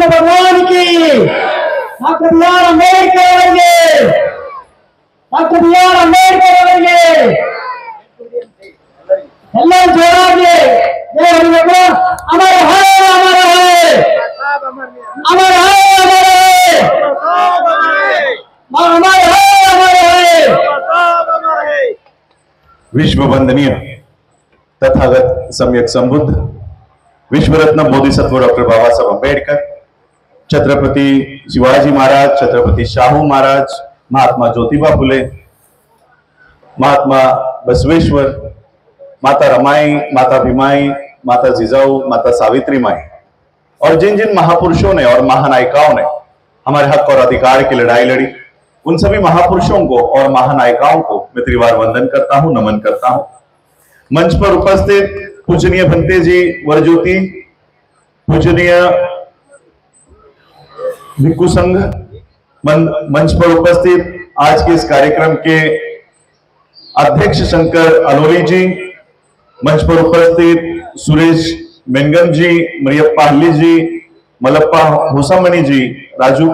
भगवान की doctor B are Ambedkar ಅವರಿಗೆ डॉक्टर बी आर अंबेडकर ಅವರಿಗೆ ಎಲ್ಲ ಜೋರಾಗಿ अमर है अमर है अमर है अमर है अमर है। विश्व वंदनीय तथागत सम्यक संबुद्ध विश्व रत्न बोधिसत्व डॉक्टर बाबा साहब अंबेडकर, छत्रपति शिवाजी महाराज, छत्रपति शाहू महाराज, महात्मा ज्योतिबा फुले, महात्मा बसवेश्वर, माता रमाई, माता भीमाई, माता जिजाऊ, माता सावित्री माई और जिन जिन महापुरुषों ने और महानायिकाओं ने हमारे हक और अधिकार की लड़ाई लड़ी, उन सभी महापुरुषों को और महानायिकाओं को मैं त्रिवार वंदन करता हूं, नमन करता हूं। मंच पर उपस्थित पूजनीय भंते जी वरज्योति, पूजनीय भिक्खु संघ, मंच पर उपस्थित आज के इस कार्यक्रम के अध्यक्ष शंकर अलोरी जी, मंच पर उपस्थित सुरेश मेंगम जी, मरियप्पा हल्ली जी, मलप्पा होसामणि जी, राजू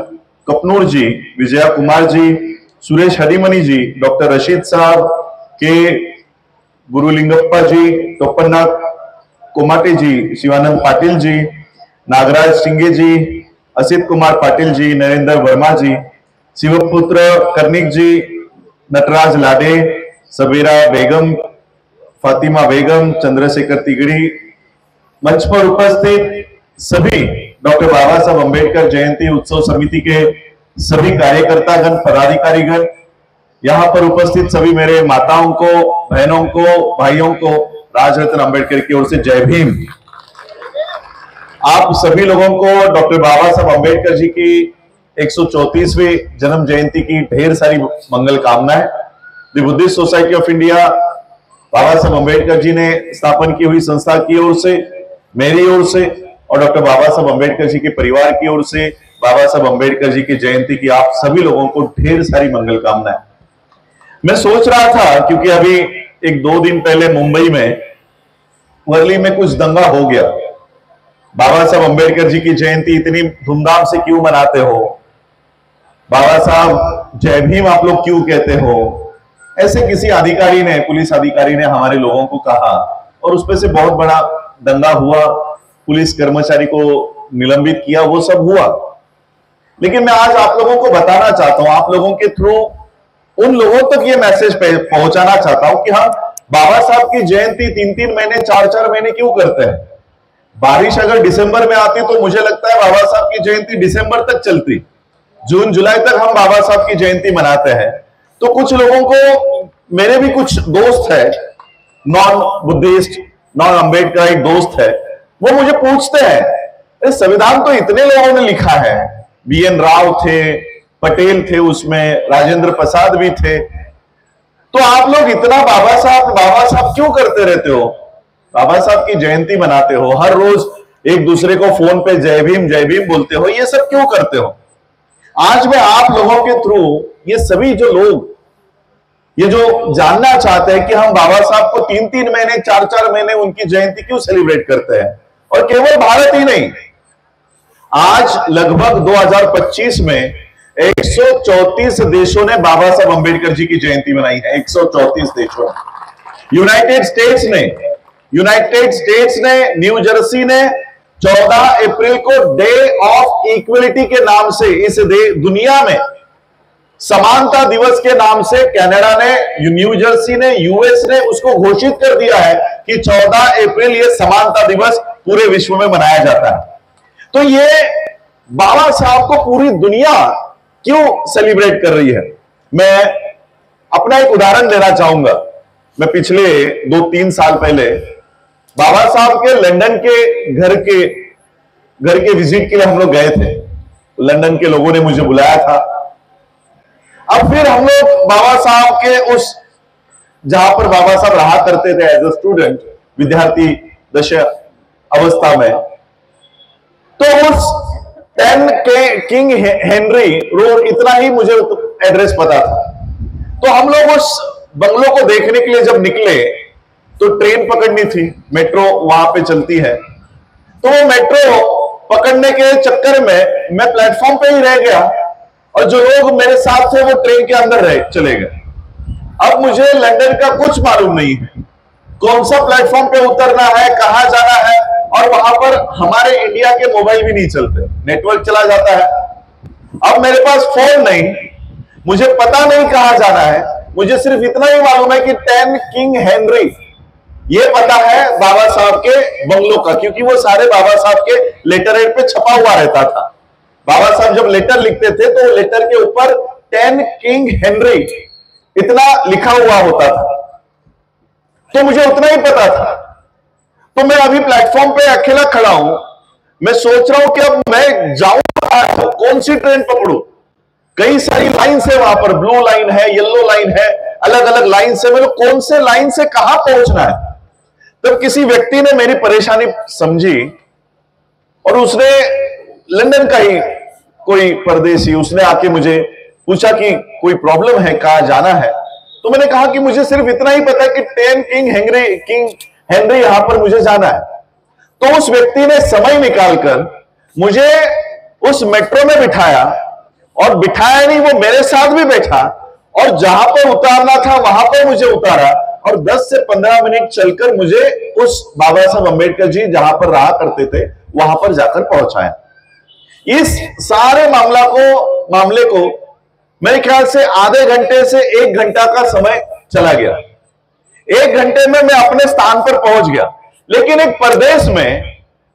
कपनूर जी, विजया कुमार जी, सुरेश हरिमणि जी, डॉक्टर रशीद साहब के, गुरुलिंगप्पा जी, टोपन्ना कोमाटे जी, शिवानंद पाटिल जी, नागराज सिंगे जी, असित कुमार पाटिल जी, नरेंद्र वर्मा जी, शिवपुत्र कर्णिक जी, नटराज लाडे, सबेरा बेगम, फातिमा बेगम, चंद्रशेखर तिगड़ी, मंच पर उपस्थित सभी डॉक्टर बाबा साहब अंबेडकर जयंती उत्सव समिति के सभी कार्यकर्तागण, पदाधिकारीगण, यहां पर उपस्थित सभी मेरे माताओं को, बहनों को, भाइयों को राजरत्न अंबेडकर की ओर से जय भीम। आप सभी लोगों को डॉक्टर बाबा साहब अंबेडकर जी की 134वीं जन्म जयंती की ढेर सारी मंगल कामनाएं। The Buddhist society of India Baba Saheb Ambedkar जी ने स्थापन की हुई संस्था की ओर से, मेरी ओर से और डॉक्टर बाबा साहब अंबेडकर जी के परिवार की ओर से बाबा साहब अंबेडकर जी की जयंती की आप सभी लोगों को ढेर सारी मंगल कामनाएं। मैं सोच रहा था, क्योंकि अभी 1-2 दिन पहले मुंबई में वर्ली में कुछ दंगा हो गया, बाबा साहब अंबेडकर जी की जयंती इतनी धूमधाम से क्यों मनाते हो, बाबा साहब जय भीम आप लोग क्यों कहते हो, ऐसे किसी अधिकारी ने, पुलिस अधिकारी ने हमारे लोगों को कहा और उसपे से बहुत बड़ा दंगा हुआ, पुलिस कर्मचारी को निलंबित किया, वो सब हुआ। लेकिन मैं आज आप लोगों को बताना चाहता हूं, आप लोगों के थ्रू उन लोगों तक ये मैसेज पहुंचाना चाहता हूं कि हम बाबा साहब की जयंती 3-3 महीने, 4-4 महीने क्यों करते हैं। बारिश अगर दिसंबर में आती तो मुझे लगता है बाबा साहब की जयंती दिसंबर तक चलती, जून जुलाई तक हम बाबा साहब की जयंती मनाते हैं। तो कुछ लोगों को, मेरे भी कुछ दोस्त है, नॉन बुद्धिस्ट, नॉन अंबेडकराइट दोस्त है, वो मुझे पूछते हैं संविधान तो इतने लोगों ने लिखा है, BN राव थे, पटेल थे, उसमें राजेंद्र प्रसाद भी थे, तो आप लोग इतना बाबा साहब क्यों करते रहते हो, बाबा साहब की जयंती मनाते हो, हर रोज एक दूसरे को फोन पे जय भीम बोलते हो, ये सब क्यों करते हो। आज मैं आप लोगों के थ्रू ये सभी जो लोग ये जो जानना चाहते हैं कि हम बाबा साहब को 3-3 महीने, 4-4 महीने उनकी जयंती क्यों सेलिब्रेट करते हैं, और केवल भारत ही नहीं, आज लगभग 2025 में 134 देशों ने बाबा साहब अंबेडकर जी की जयंती मनाई है। 134 देशों, यूनाइटेड स्टेट्स ने, न्यू जर्सी ने 14 अप्रैल को डे ऑफ इक्वलिटी के नाम से इस दुनिया में समानता दिवस के नाम से कनाडा ने, न्यू जर्सी ने, यूएस ने उसको घोषित कर दिया है कि 14 अप्रैल ये समानता दिवस पूरे विश्व में मनाया जाता है। तो ये बाबा साहब को पूरी दुनिया क्यों सेलिब्रेट कर रही है। मैं अपना एक उदाहरण देना चाहूंगा। मैं पिछले 2-3 साल पहले बाबा साहब के लंदन के घर के विजिट के लिए हम लोग गए थे। लंदन के लोगों ने मुझे बुलाया था। अब फिर हम लोग बाबा साहब के उस, जहां पर बाबा साहब रहा करते थे एज ए स्टूडेंट, विद्यार्थी दशा अवस्था में, तो उस 10 के किंग हेनरी रोड, इतना ही मुझे एड्रेस पता था। तो हम लोग उस बंगलों को देखने के लिए जब निकले तो ट्रेन पकड़नी थी, मेट्रो वहां पे चलती है, तो वो मेट्रो पकड़ने के चक्कर में मैं प्लेटफॉर्म पे ही रह गया और जो लोग मेरे साथ थे वो ट्रेन के अंदर चले गए। अब मुझे लंदन का कुछ मालूम नहीं है, कौन सा प्लेटफॉर्म पे उतरना है, कहां जाना है, और वहां पर हमारे इंडिया के मोबाइल भी नहीं चलते, नेटवर्क चला जाता है। अब मेरे पास फोन नहीं, मुझे पता नहीं कहां जाना है, मुझे सिर्फ इतना ही मालूम है कि 10 किंग हेनरी, ये पता है बाबा साहब के बंगलों का, क्योंकि वो सारे बाबा साहब के लेटर हेड पे छपा हुआ रहता था। बाबा साहब जब लेटर लिखते थे तो लेटर के ऊपर 10 किंग हेनरी इतना लिखा हुआ होता था, तो मुझे उतना ही पता था। तो मैं अभी प्लेटफॉर्म पे अकेला खड़ा हूं, मैं सोच रहा हूं कि अब मैं जाऊं तो कौन सी ट्रेन पकड़ूं। कई सारी लाइन है वहां पर, ब्लू लाइन है, येलो लाइन है, अलग अलग लाइन से, मेरे कौन से लाइन से कहां पहुंचना है। तब किसी व्यक्ति ने मेरी परेशानी समझी और उसने, लंदन का ही कोई परदेसी, उसने आके मुझे पूछा कि कोई प्रॉब्लम है, कहां जाना है। तो मैंने कहा कि मुझे सिर्फ इतना ही पता है कि 10 किंग हेनरी यहां पर मुझे जाना है। तो उस व्यक्ति ने समय निकालकर मुझे उस मेट्रो में बिठाया, और बिठाया नहीं, वो मेरे साथ भी बैठा और जहां पर उतारना था वहां पर मुझे उतारा, और 10 से 15 मिनट चलकर मुझे उस बाबा साहब अंबेडकर जी जहां पर रहा करते थे वहां पर जाकर पहुंचाया। इस सारे मामले को मेरे ख्याल से आधे घंटे से 1 घंटा का समय चला गया। 1 घंटे में मैं अपने स्थान पर पहुंच गया, लेकिन एक प्रदेश में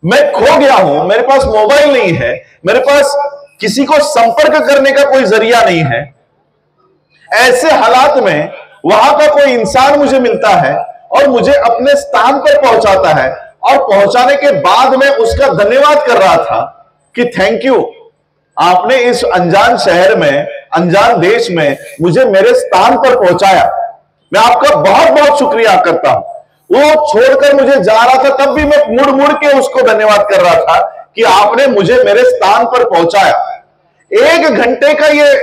मैं खो गया हूं, मेरे पास मोबाइल नहीं है, मेरे पास किसी को संपर्क करने का कोई जरिया नहीं है। ऐसे हालात में वहां का कोई इंसान मुझे मिलता है और मुझे अपने स्थान पर पहुंचाता है, और पहुंचाने के बाद मैं उसका धन्यवाद कर रहा था कि थैंक यू, आपने इस अनजान शहर में, अनजान देश में मुझे मेरे स्थान पर पहुंचाया। मैं आपका बहुत बहुत शुक्रिया करता हूं। वो छोड़कर मुझे जा रहा था, तब भी मैं मुड़ मुड़ के उसको धन्यवाद कर रहा था कि आपने मुझे मेरे स्थान पर पहुंचाया। 1 घंटे का ये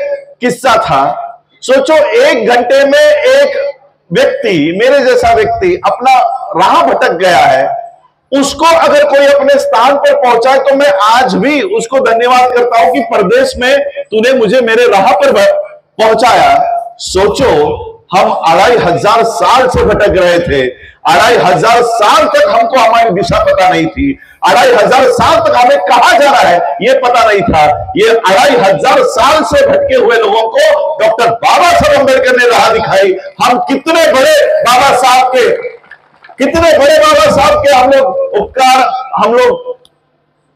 किस्सा था। सोचो, 1 घंटे में एक व्यक्ति, मेरे जैसा व्यक्ति अपना राह भटक गया है, उसको अगर कोई अपने स्थान पर पहुंचाए तो मैं आज भी उसको धन्यवाद करता हूं कि प्रदेश में तूने मुझे मेरे राह पर पहुंचाया। सोचो, हम 2500 साल से भटक रहे थे, 2500 साल तक हमको हमारी दिशा पता नहीं थी, 2500 साल तक हमें कहां जाना है ये पता नहीं था। ये 2500 साल से भटके हुए लोगों को डॉक्टर बाबा साहब अंबेडकर ने राह दिखाई। हम कितने बड़े बाबा साहब के हम लोग उपकार हम लोग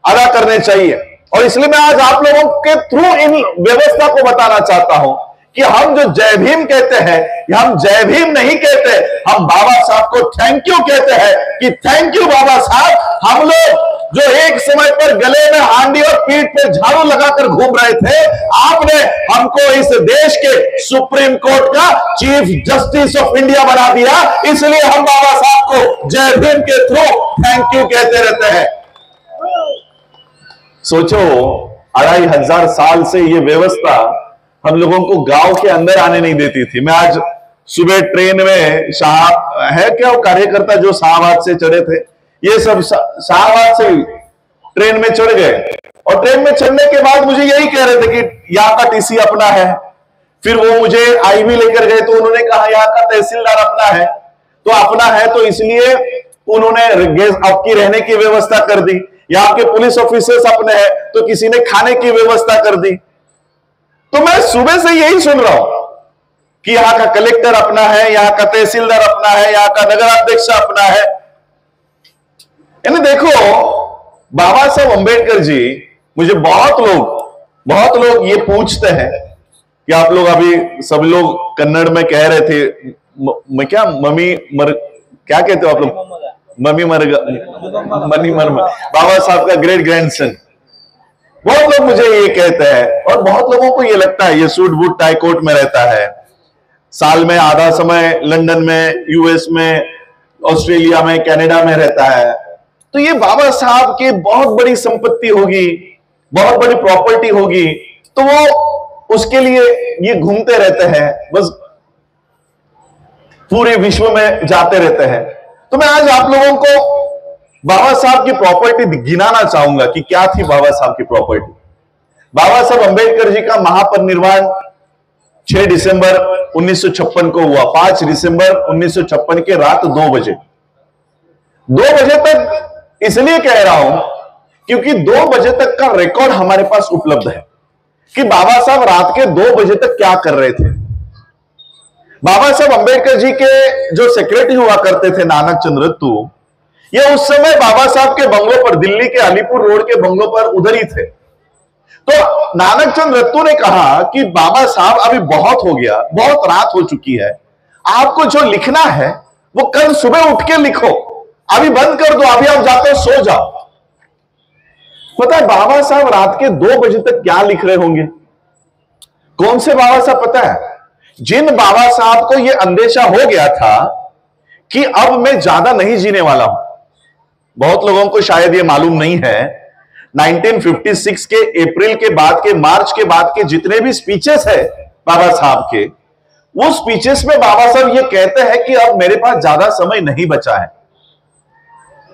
अदा करने चाहिए। और इसलिए मैं आज आप लोगों के थ्रू इन व्यवस्था को बताना चाहता हूं कि हम जो जय भीम कहते हैं, हम जय भीम नहीं कहते, हम बाबा साहब को थैंक यू कहते हैं कि थैंक यू बाबा साहब। हम लोग जो एक समय पर गले में हांडी और पीठ पे झाड़ू लगाकर घूम रहे थे, आपने हमको इस देश के सुप्रीम कोर्ट का चीफ जस्टिस ऑफ इंडिया बना दिया। इसलिए हम बाबा साहब को जय भीम के थ्रू थैंक यू कहते रहते हैं। सोचो, 2500 साल से ये व्यवस्था हम लोगों को गांव के अंदर आने नहीं देती थी। मैं आज सुबह ट्रेन में क्या वो कार्यकर्ता जो शाहबाद से चढ़े थे, ये सब शाहबाद से ट्रेन में चढ़ गए, और ट्रेन में चढ़ने के बाद मुझे यही कह रहे थे कि यहाँ का टीसी अपना है। फिर वो मुझे आईवी लेकर गए तो उन्होंने कहा यहाँ का तहसीलदार अपना है, तो अपना है तो इसलिए उन्होंने आपकी रहने की व्यवस्था कर दी। यहाँ के पुलिस ऑफिसर्स अपने हैं तो किसी ने खाने की व्यवस्था कर दी। तो मैं सुबह से यही सुन रहा हूं कि यहां का कलेक्टर अपना है, यहां का तहसीलदार अपना है, यहां का नगराध्यक्ष अपना है। यानी देखो, बाबा साहब अंबेडकर जी, मुझे बहुत लोग ये पूछते हैं कि आप लोग अभी सब लोग कन्नड़ में कह रहे थे, क्या क्या कहते हो आप लोग, मनी मर बाबा साहब का ग्रेट ग्रैंडसन। बहुत लोग मुझे ये कहते हैं, और बहुत लोगों को ये लगता है ये सूट बूट टाई कोट में रहता है, साल में आधा समय लंदन में, यूएस में, ऑस्ट्रेलिया में, कनाडा में रहता है, तो ये बाबा साहब की बहुत बड़ी संपत्ति होगी, बहुत बड़ी प्रॉपर्टी होगी, तो वो उसके लिए ये घूमते रहते हैं, बस पूरे विश्व में जाते रहते हैं। तो मैं आज आप लोगों को बाबा साहब की प्रॉपर्टी गिनाना चाहूंगा कि क्या थी बाबा साहब की प्रॉपर्टी। बाबा साहब अंबेडकर जी का महापरिनिर्वाण 6 दिसंबर 1956 को हुआ। 5 दिसंबर 1956 के रात 2 बजे। 2 बजे तक इसलिए कह रहा हूं क्योंकि 2 बजे तक का रिकॉर्ड हमारे पास उपलब्ध है कि बाबा साहब रात के 2 बजे तक क्या कर रहे थे। बाबा साहब अंबेडकर जी के जो सेक्रेटरी हुआ करते थे नानक चंद्र रत्तू, ये उस समय बाबा साहब के बंगलों पर, दिल्ली के अलीपुर रोड के बंगलों पर उधर ही थे। तो नानक चंद्र रत्तू ने कहा कि बाबा साहब अभी बहुत हो गया, बहुत रात हो चुकी है, आपको जो लिखना है वो कल सुबह उठ के लिखो, अभी बंद कर दो, अभी आप जाते हो सो जाओ। पता है बाबा साहब रात के 2 बजे तक क्या लिख रहे होंगे? कौन से बाबा साहब पता है? जिन बाबा साहब को यह अंदेशा हो गया था कि अब मैं ज्यादा नहीं जीने वाला हूं। बहुत लोगों को शायद यह मालूम नहीं है, 1956 के अप्रैल के बाद के, मार्च के बाद के जितने भी स्पीचेस है बाबा साहब के, वो स्पीचेस में बाबा साहब ये कहते हैं कि अब मेरे पास ज्यादा समय नहीं बचा है,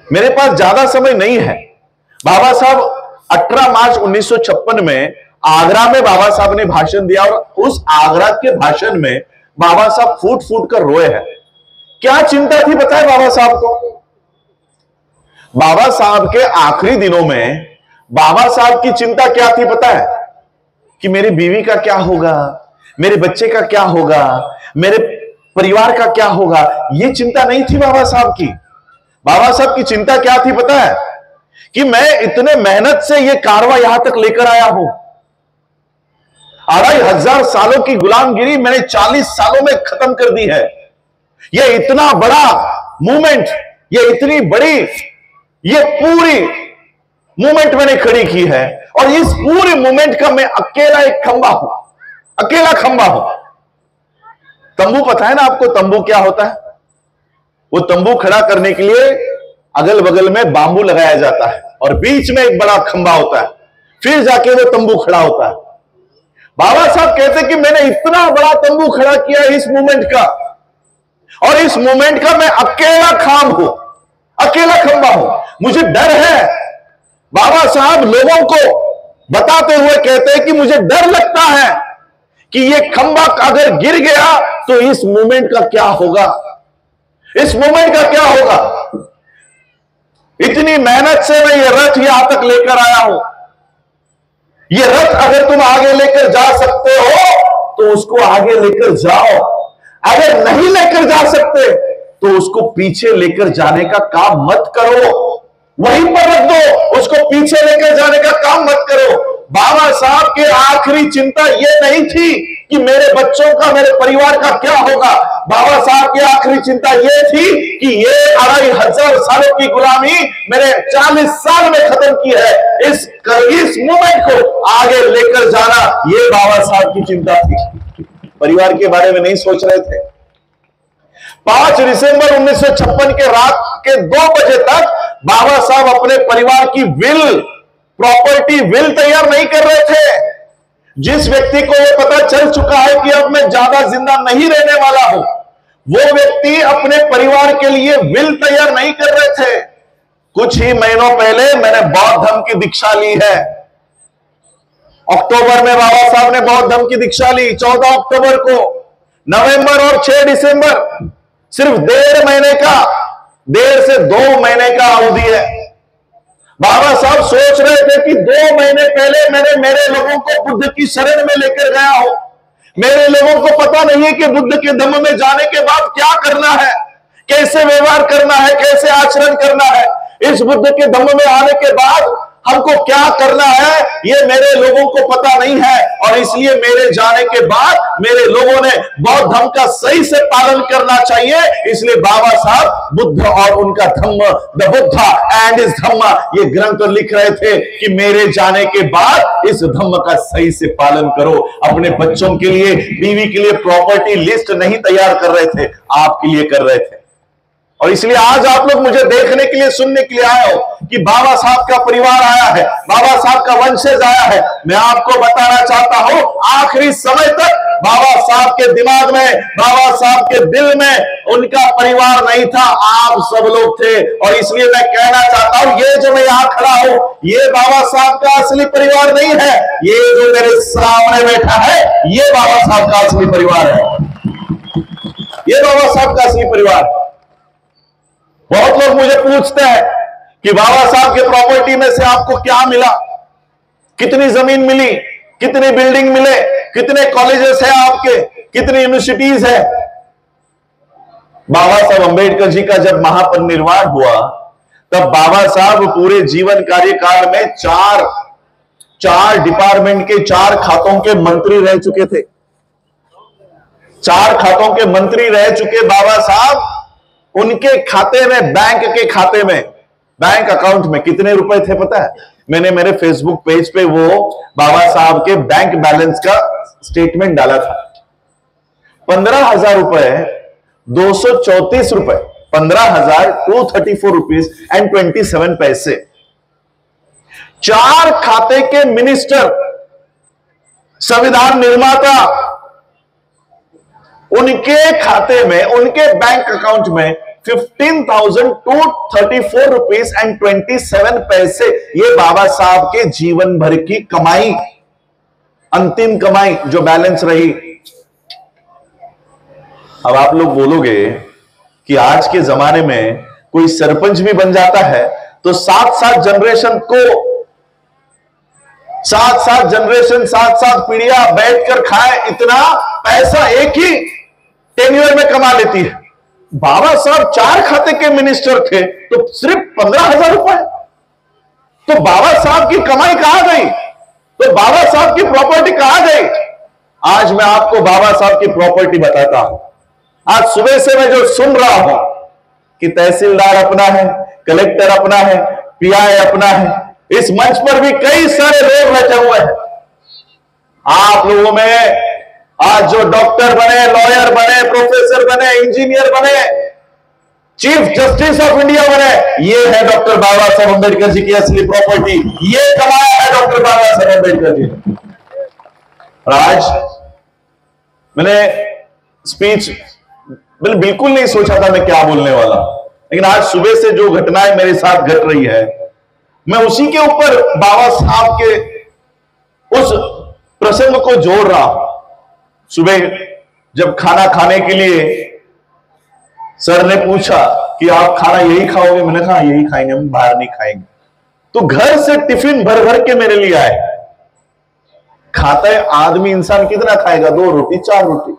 मेरे पास ज्यादा समय नहीं है। बाबा साहब 18 मार्च 1956 में आगरा में बाबा साहब ने भाषण दिया और उस आगरा के भाषण में बाबा साहब फूट फूट कर रोए हैं। क्या चिंता थी पता है बाबा साहब को? बाबा साहब के आखिरी दिनों में बाबा साहब की चिंता क्या थी पता है? कि मेरी बीवी का क्या होगा, मेरे बच्चे का क्या होगा, मेरे परिवार का क्या होगा। यह चिंता नहीं थी बाबा साहब की। बाबा साहब की चिंता क्या थी पता है? कि मैं इतने मेहनत से यह कारवा यहां तक लेकर आया हूं, 2500 सालों की गुलामगिरी मैंने 40 सालों में खत्म कर दी है। यह इतना बड़ा मूवमेंट, यह इतनी बड़ी, यह पूरी मूवमेंट मैंने खड़ी की है और इस पूरे मूवमेंट का मैं अकेला एक खंबा हूं, अकेला खंबा हूं। तंबू पता है ना आपको तंबू क्या होता है? वो तंबू खड़ा करने के लिए अगल बगल में बांबू लगाया जाता है और बीच में एक बड़ा खंबा होता है, फिर जाके वो तंबू खड़ा होता है। बाबा साहब कहते कि मैंने इतना बड़ा तंबू खड़ा किया इस मूवमेंट का, और इस मूवमेंट का मैं अकेला खाम हूं, अकेला खंबा हूं। मुझे डर है। बाबा साहब लोगों को बताते हुए कहते हैं कि मुझे डर लगता है कि ये खंबा अगर गिर गया तो इस मूवमेंट का क्या होगा, इस मूवमेंट का क्या होगा। इतनी मेहनत से मैं ये रथ यहां तक लेकर आया हूं। ये रथ अगर तुम आगे लेकर जा सकते हो तो उसको आगे लेकर जाओ, अगर नहीं लेकर जा सकते तो उसको पीछे लेकर जाने का काम मत करो, वहीं पर रख दो, उसको पीछे लेकर जाने का काम मत करो। बाबा साहब की आखिरी चिंता यह नहीं थी कि मेरे बच्चों का, मेरे परिवार का क्या होगा। बाबा साहब की आखिरी चिंता यह थी कि ये 2500 सालों की गुलामी मैंने 40 साल में खत्म की है। इस मूवमेंट को आगे लेकर जाना, ये बाबा साहब की चिंता थी। परिवार के बारे में नहीं सोच रहे थे। 5 दिसंबर 1956 के रात के 2 बजे तक बाबा साहब अपने परिवार की विल, प्रॉपर्टी विल तैयार नहीं कर रहे थे। जिस व्यक्ति को यह पता चल चुका है कि अब मैं ज्यादा जिंदा नहीं रहने वाला हूं, वो व्यक्ति अपने परिवार के लिए विल तैयार नहीं कर रहे थे। कुछ ही महीनों पहले मैंने बौद्ध धर्म की दीक्षा ली है। अक्टूबर में बाबा साहब ने बौद्ध धर्म की दीक्षा ली, 14 अक्टूबर को। नवंबर और 6 दिसंबर सिर्फ 1.5 से 2 महीने का अवधि है। बाबा साहब सोच रहे थे कि 2 महीने पहले मैंने मेरे लोगों को बुद्ध की शरण में लेकर गया हूं। मेरे लोगों को पता नहीं है कि बुद्ध के धम्म में जाने के बाद क्या करना है, कैसे व्यवहार करना है, कैसे आचरण करना है। इस बुद्ध के धम्म में आने के बाद हमको क्या करना है, ये मेरे लोगों को पता नहीं है, और इसलिए मेरे जाने के बाद मेरे लोगों ने बौद्ध धर्म का सही से पालन करना चाहिए। इसलिए बाबा साहब बुद्ध और उनका धम्म, द बुद्धा एंड हिज धम्म, ये ग्रंथ लिख रहे थे कि मेरे जाने के बाद इस धम्म का सही से पालन करो। अपने बच्चों के लिए, बीवी के लिए प्रॉपर्टी लिस्ट नहीं तैयार कर रहे थे, आपके लिए कर रहे थे। और इसलिए आज आप लोग मुझे देखने के लिए, सुनने के लिए आए हो कि बाबा साहब का परिवार आया है, बाबा साहब का वंशज आया है। मैं आपको बताना चाहता हूं, आखिरी समय तक बाबा साहब के दिमाग में, बाबा साहब के दिल में उनका परिवार नहीं था, आप सब लोग थे। और इसलिए मैं कहना चाहता हूं, ये जो मैं यहां खड़ा हूं, ये बाबा साहब का असली परिवार नहीं है। ये जो मेरे सामने बैठा है, ये बाबा साहब का असली परिवार है। ये बाबा साहब का असली परिवार। बहुत लोग मुझे पूछते हैं कि बाबा साहब के प्रॉपर्टी में से आपको क्या मिला, कितनी जमीन मिली, कितनी बिल्डिंग मिले, कितने कॉलेजेस हैं आपके, कितनी यूनिवर्सिटीज है। बाबा साहब अंबेडकर जी का जब महापरिनिर्वाण हुआ, तब बाबा साहब पूरे जीवन कार्यकाल में चार डिपार्टमेंट के 4 खातों के मंत्री रह चुके थे। 4 खातों के मंत्री रह चुके बाबा साहब, उनके खाते में, बैंक के खाते में, बैंक अकाउंट में कितने रुपए थे पता है? मैंने मेरे फेसबुक पेज पे वो बाबा साहब के बैंक बैलेंस का स्टेटमेंट डाला था। 15,000 रुपए, 234 रुपए, 15,234 रुपीज एंड 27 पैसे। 4 खाते के मिनिस्टर, संविधान निर्माता, उनके खाते में, उनके बैंक अकाउंट में 15,234 रुपीज एंड 27 पैसे। ये बाबा साहब के जीवन भर की कमाई, अंतिम कमाई जो बैलेंस रही। अब आप लोग बोलोगे कि आज के जमाने में कोई सरपंच भी बन जाता है तो 7-7 जनरेशन को, 7-7 जनरेशन, 7-7 पीढ़ियां बैठकर खाए, इतना पैसा एक ही टेन्योर में कमा लेती है। बाबा साहब 4 खाते के मिनिस्टर थे तो सिर्फ 15,000 रुपए। तो बाबा साहब की कमाई कहां गई? तो बाबा साहब की प्रॉपर्टी कहां गई? आज मैं आपको बाबा साहब की प्रॉपर्टी बताता हूं। आज सुबह से मैं जो सुन रहा हूं कि तहसीलदार अपना है, कलेक्टर अपना है, पीआई अपना है, इस मंच पर भी कई सारे लोग बैठे हुए हैं। आप लोगों में आज जो डॉक्टर बने, लॉयर बने, प्रोफेसर बने, इंजीनियर बने, चीफ जस्टिस ऑफ इंडिया बने, ये है डॉक्टर बाबा साहब अंबेडकर जी की असली प्रॉपर्टी। ये कमाया है डॉक्टर बाबा साहब अंबेडकर जी ने। और आज मैंने स्पीच बिल्कुल नहीं सोचा था मैं क्या बोलने वाला, लेकिन आज सुबह से जो घटनाएं मेरे साथ घट रही है, मैं उसी के ऊपर बाबा साहब के उस प्रसंग को जोड़ रहा हूं। सुबह जब खाना खाने के लिए सर ने पूछा कि आप खाना यही खाओगे, मैंने कहा यही खाएंगे, हम बाहर नहीं खाएंगे। तो घर से टिफिन भर भर के मेरे लिए आए। खाता है आदमी, इंसान कितना खाएगा? 2 रोटी 4 रोटी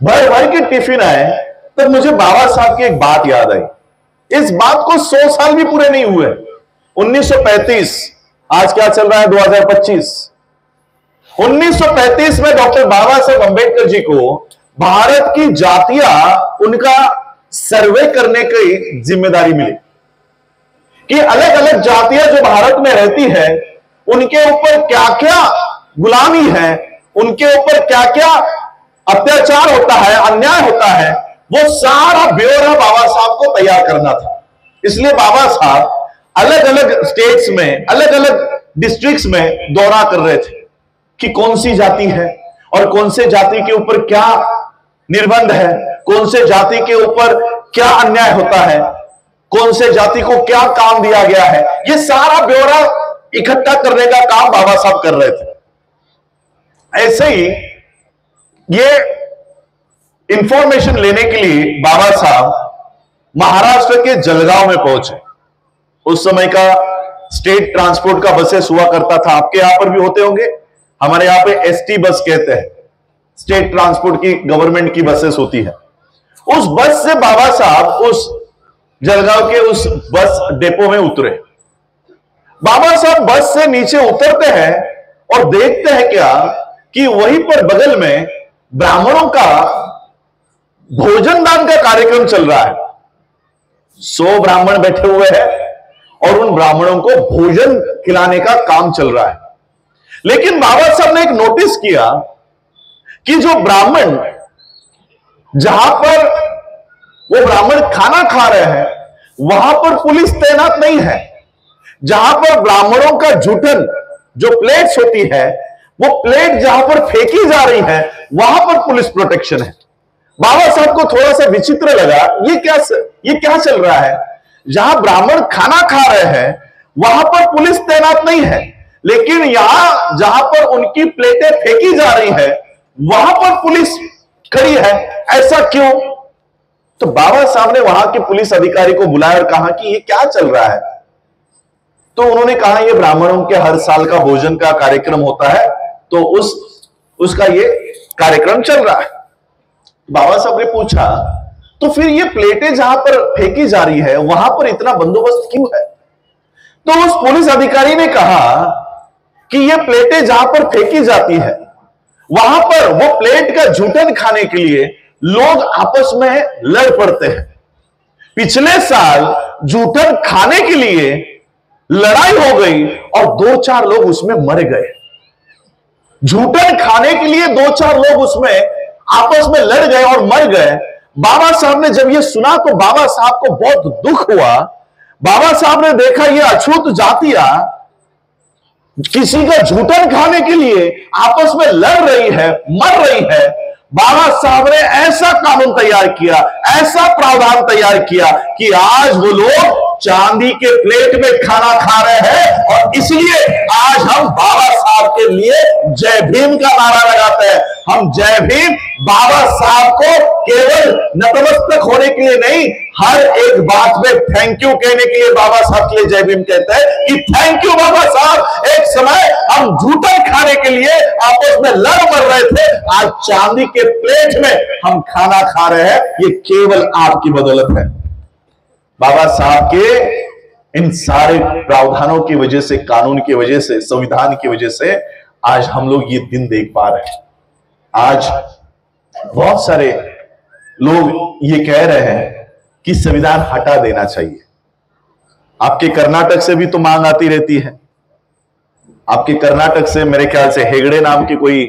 भर भर के टिफिन आए। तब मुझे बाबा साहब की एक बात याद आई। इस बात को 100 साल भी पूरे नहीं हुए। 1935, आज क्या चल रहा है? 2025। 1935 में डॉक्टर बाबा साहब अंबेडकर जी को भारत की जातियां, उनका सर्वे करने की जिम्मेदारी मिली कि अलग अलग जातियां जो भारत में रहती है, उनके ऊपर क्या क्या गुलामी है, उनके ऊपर क्या क्या अत्याचार होता है, अन्याय होता है, वो सारा ब्यौरा बाबा साहब को तैयार करना था। इसलिए बाबा साहब अलग अलग स्टेट्स में, अलग अलग डिस्ट्रिक्ट्स में दौरा कर रहे थे कि कौन सी जाति है और कौन से जाति के ऊपर क्या निर्बंध है, कौन से जाति के ऊपर क्या अन्याय होता है, कौन से जाति को क्या काम दिया गया है। ये सारा ब्यौरा इकट्ठा करने का काम बाबा साहब कर रहे थे। ऐसे ही ये इंफॉर्मेशन लेने के लिए बाबा साहब महाराष्ट्र के जलगांव में पहुंचे। उस समय का स्टेट ट्रांसपोर्ट का बसेस हुआ करता था, आपके यहां पर भी होते होंगे, हमारे यहां पे एसटी बस कहते हैं, स्टेट ट्रांसपोर्ट की, गवर्नमेंट की बसेस होती है। उस बस से बाबा साहब उस जलगांव के उस बस डिपो में उतरे। बाबा साहब बस से नीचे उतरते हैं और देखते हैं क्या कि वहीं पर बगल में ब्राह्मणों का भोजन दान का कार्यक्रम चल रहा है। 100 ब्राह्मण बैठे हुए हैं और उन ब्राह्मणों को भोजन खिलाने का काम चल रहा है। लेकिन बाबा साहब ने एक नोटिस किया कि जो ब्राह्मण, जहां पर वो ब्राह्मण खाना खा रहे हैं, वहां पर पुलिस तैनात नहीं है। जहां पर ब्राह्मणों का जूठन जो प्लेट्स होती है, वो प्लेट जहां पर फेंकी जा रही है, वहां पर पुलिस प्रोटेक्शन है। बाबा साहब को थोड़ा सा विचित्र लगा, ये क्या चल रहा है। जहां ब्राह्मण खाना खा रहे हैं वहां पर पुलिस तैनात नहीं है, लेकिन यहां जहां पर उनकी प्लेटें फेंकी जा रही है वहां पर पुलिस खड़ी है, ऐसा क्यों? तो बाबा साहब ने वहां के पुलिस अधिकारी को बुलाया और कहा कि ये क्या चल रहा है। तो उन्होंने कहा ये ब्राह्मणों के हर साल का भोजन का कार्यक्रम होता है, तो उसका ये कार्यक्रम चल रहा है। बाबा साहब ने पूछा तो फिर ये प्लेटें जहां पर फेंकी जा रही है वहां पर इतना बंदोबस्त क्यों है? तो उस पुलिस अधिकारी ने कहा कि ये प्लेटें जहां पर फेंकी जाती है वहां पर वो प्लेट का जूठन खाने के लिए लोग आपस में लड़ पड़ते हैं। पिछले साल जूठन खाने के लिए लड़ाई हो गई और 2-4 लोग उसमें मर गए। जूठन खाने के लिए 2-4 लोग उसमें आपस में लड़ गए और मर गए। बाबा साहब ने जब यह सुना तो बाबा साहब को बहुत दुख हुआ। बाबा साहब ने देखा ये अछूत जातियां किसी का जूठन खाने के लिए आपस में लड़ रही है, मर रही है। बाबा साहब ने ऐसा कानून तैयार किया, ऐसा प्रावधान तैयार किया कि आज वो लोग चांदी के प्लेट में खाना खा रहे हैं, और इसलिए आज हम बाबा साहब के लिए जय भीम का नारा लगाते हैं। हम जय भीम बाबा साहब को केवल नतमस्तक होने के लिए नहीं, हर एक बात में थैंक यू कहने के लिए बाबा साहब के लिए जय भीम कहते हैं कि थैंक यू बाबा साहब। एक समय हम जूठन खाने के लिए आपस में लड़ मर रहे थे, आज चांदी के प्लेट में हम खाना खा रहे हैं, ये केवल आपकी बदौलत है। बाबा साहब के इन सारे प्रावधानों की वजह से, कानून की वजह से, संविधान की वजह से आज हम लोग ये दिन देख पा रहे हैं। आज बहुत सारे लोग ये कह रहे हैं कि संविधान हटा देना चाहिए। आपके कर्नाटक से भी तो मांग आती रहती है। आपके कर्नाटक से मेरे ख्याल से हेगड़े नाम की कोई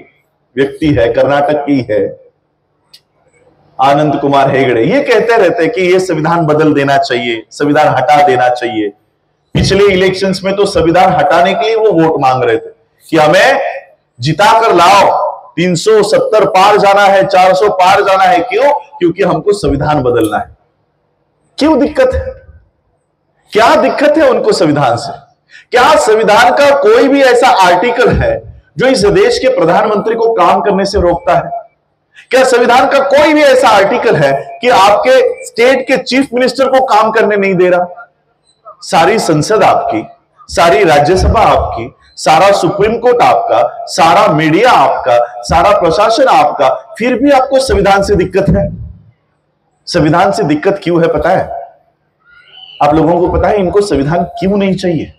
व्यक्ति है, कर्नाटक की है, आनंद कुमार हेगड़े, ये कहते रहते हैं कि ये संविधान बदल देना चाहिए, संविधान हटा देना चाहिए। पिछले इलेक्शंस में तो संविधान हटाने के लिए वो वोट मांग रहे थे कि हमें जिता कर लाओ, 370 पार जाना है, 400 पार जाना है। क्यों? क्योंकि हमको संविधान बदलना है। क्यों दिक्कत है? क्या दिक्कत है उनको संविधान से? क्या संविधान का कोई भी ऐसा आर्टिकल है जो इस देश के प्रधानमंत्री को काम करने से रोकता है? क्या संविधान का कोई भी ऐसा आर्टिकल है कि आपके स्टेट के चीफ मिनिस्टर को काम करने नहीं दे रहा? सारी संसद आपकी, सारी राज्यसभा आपकी, सारा सुप्रीम कोर्ट आपका, सारा मीडिया आपका, सारा प्रशासन आपका, फिर भी आपको संविधान से दिक्कत है। संविधान से दिक्कत क्यों है पता है? आप लोगों को पता है इनको संविधान क्यों नहीं चाहिए?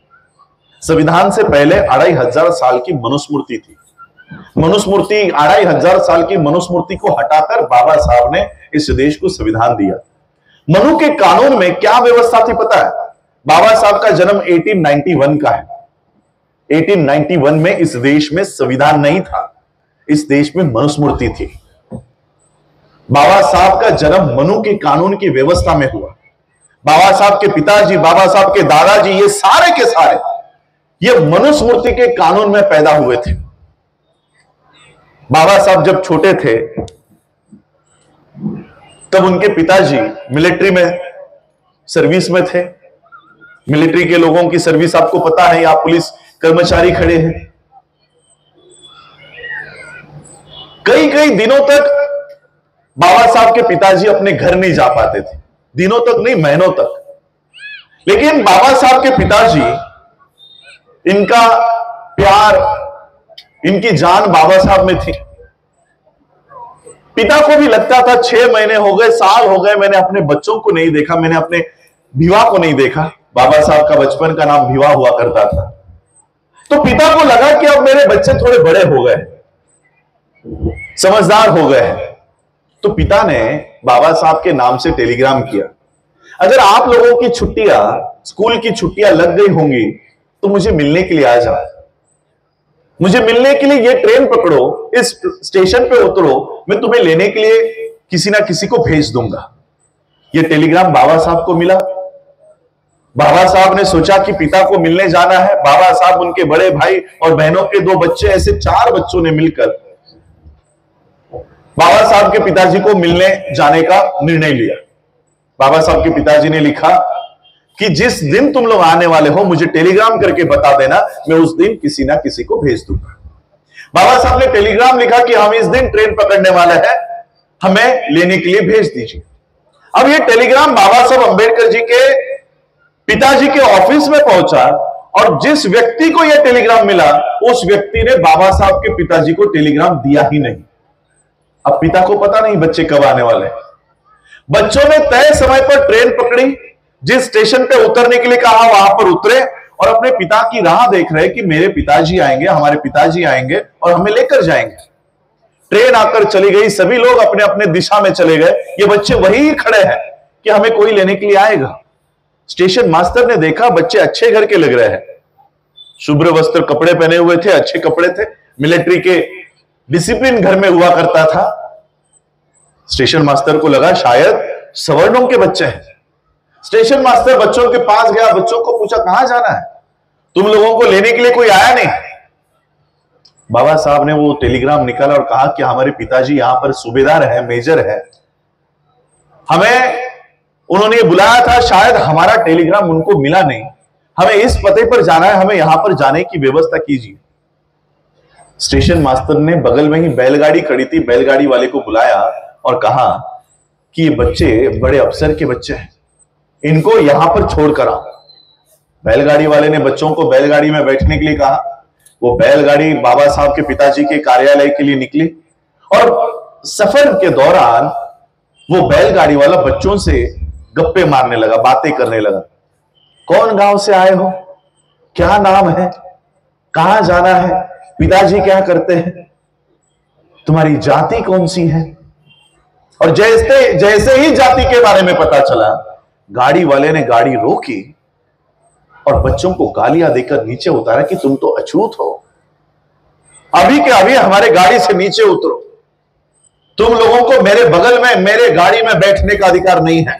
संविधान से पहले 2500 साल की मनुस्मृति थी। मनुस्मृति 2500 साल की मनुस्मृति को हटाकर बाबा साहब ने इस देश को संविधान दिया। मनु के कानून में क्या व्यवस्था थी पता है? बाबा साहब का जन्म 1891 का है। 1891 में इस देश में संविधान नहीं था, इस देश में मनुस्मृति थी। बाबा साहब का जन्म मनु के कानून की व्यवस्था में हुआ। बाबा साहब के पिताजी, बाबा साहब के दादाजी, ये सारे के सारे ये मनुस्मृति के कानून में पैदा हुए थे। बाबा साहब जब छोटे थे तब उनके पिताजी मिलिट्री में सर्विस में थे। मिलिट्री के लोगों की सर्विस आपको पता है, आप पुलिस कर्मचारी खड़े हैं। कई कई दिनों तक बाबा साहब के पिताजी अपने घर नहीं जा पाते थे, दिनों तक नहीं, महीनों तक। लेकिन बाबा साहब के पिताजी, इनका प्यार, इनकी जान बाबा साहब में थी। पिता को भी लगता था 6 महीने हो गए, साल हो गए, मैंने अपने बच्चों को नहीं देखा, मैंने अपने भिवा को नहीं देखा। बाबा साहब का बचपन का नाम भिवा हुआ करता था। तो पिता को लगा कि अब मेरे बच्चे थोड़े बड़े हो गए, समझदार हो गए हैं। तो पिता ने बाबा साहब के नाम से टेलीग्राम किया, अगर आप लोगों की छुट्टियां, स्कूल की छुट्टियां लग गई होंगी तो मुझे मिलने के लिए आ जाओ। मुझे मिलने के लिए ये ट्रेन पकड़ो, इस स्टेशन पे उतरो, मैं तुम्हें लेने के लिए किसी ना किसी को भेज दूंगा। ये टेलीग्राम बाबा साहब को मिला। बाबा साहब ने सोचा कि पिता को मिलने जाना है। बाबा साहब, उनके बड़े भाई और बहनों के 2 बच्चे, ऐसे 4 बच्चों ने मिलकर बाबा साहब के पिताजी को मिलने जाने का निर्णय लिया। बाबा साहब के पिताजी ने लिखा कि जिस दिन तुम लोग आने वाले हो मुझे टेलीग्राम करके बता देना, मैं उस दिन किसी ना किसी को भेज दूंगा। बाबा साहब ने टेलीग्राम लिखा कि हम इस दिन ट्रेन पकड़ने वाले हैं, हमें लेने के लिए भेज दीजिए। अब ये टेलीग्राम बाबा साहब अंबेडकर जी के पिताजी के ऑफिस में पहुंचा और जिस व्यक्ति को यह टेलीग्राम मिला उस व्यक्ति ने बाबा साहब के पिताजी को टेलीग्राम दिया ही नहीं। अब पिता को पता नहीं बच्चे कब आने वाले हैं। बच्चों ने तय समय पर ट्रेन पकड़ी, जिस स्टेशन पे उतरने के लिए कहा वहां पर उतरे और अपने पिता की राह देख रहे कि मेरे पिताजी आएंगे, हमारे पिताजी आएंगे और हमें लेकर जाएंगे। ट्रेन आकर चली गई, सभी लोग अपने अपने दिशा में चले गए। ये बच्चे वहीं खड़े हैं कि हमें कोई लेने के लिए आएगा। स्टेशन मास्टर ने देखा बच्चे अच्छे घर के लग रहे हैं, शुभ्र वस्त्र कपड़े पहने हुए थे, अच्छे कपड़े थे, मिलिट्री के डिसिप्लिन घर में हुआ करता था। स्टेशन मास्टर को लगा शायद सवर्णों के बच्चे हैं। स्टेशन मास्टर बच्चों के पास गया, बच्चों को पूछा कहां जाना है, तुम लोगों को लेने के लिए कोई आया नहीं? बाबा साहब ने वो टेलीग्राम निकाला और कहा कि हमारे पिताजी यहां पर सूबेदार है, मेजर है, हमें उन्होंने बुलाया था, शायद हमारा टेलीग्राम उनको मिला नहीं, हमें इस पते पर जाना है, हमें यहां पर जाने की व्यवस्था कीजिए। स्टेशन मास्टर ने बगल में ही बैलगाड़ी खड़ी थी, बैलगाड़ी वाले को बुलाया और कहा कि ये बच्चे बड़े अफसर के बच्चे हैं, इनको यहां पर छोड़कर आओ। बैलगाड़ी वाले ने बच्चों को बैलगाड़ी में बैठने के लिए कहा। वो बैलगाड़ी बाबा साहब के पिताजी के कार्यालय के लिए निकली और सफर के दौरान वो बैलगाड़ी वाला बच्चों से गप्पे मारने लगा, बातें करने लगा। कौन गांव से आए हो, क्या नाम है, कहां जाना है, पिताजी क्या करते हैं, तुम्हारी जाति कौन सी है? और जैसे ही जाति के बारे में पता चला, गाड़ी वाले ने गाड़ी रोकी और बच्चों को गालियां देकर नीचे उतारा कि तुम तो अछूत हो, अभी के अभी हमारे गाड़ी से नीचे उतरो, तुम लोगों को मेरे बगल में मेरे गाड़ी में बैठने का अधिकार नहीं है।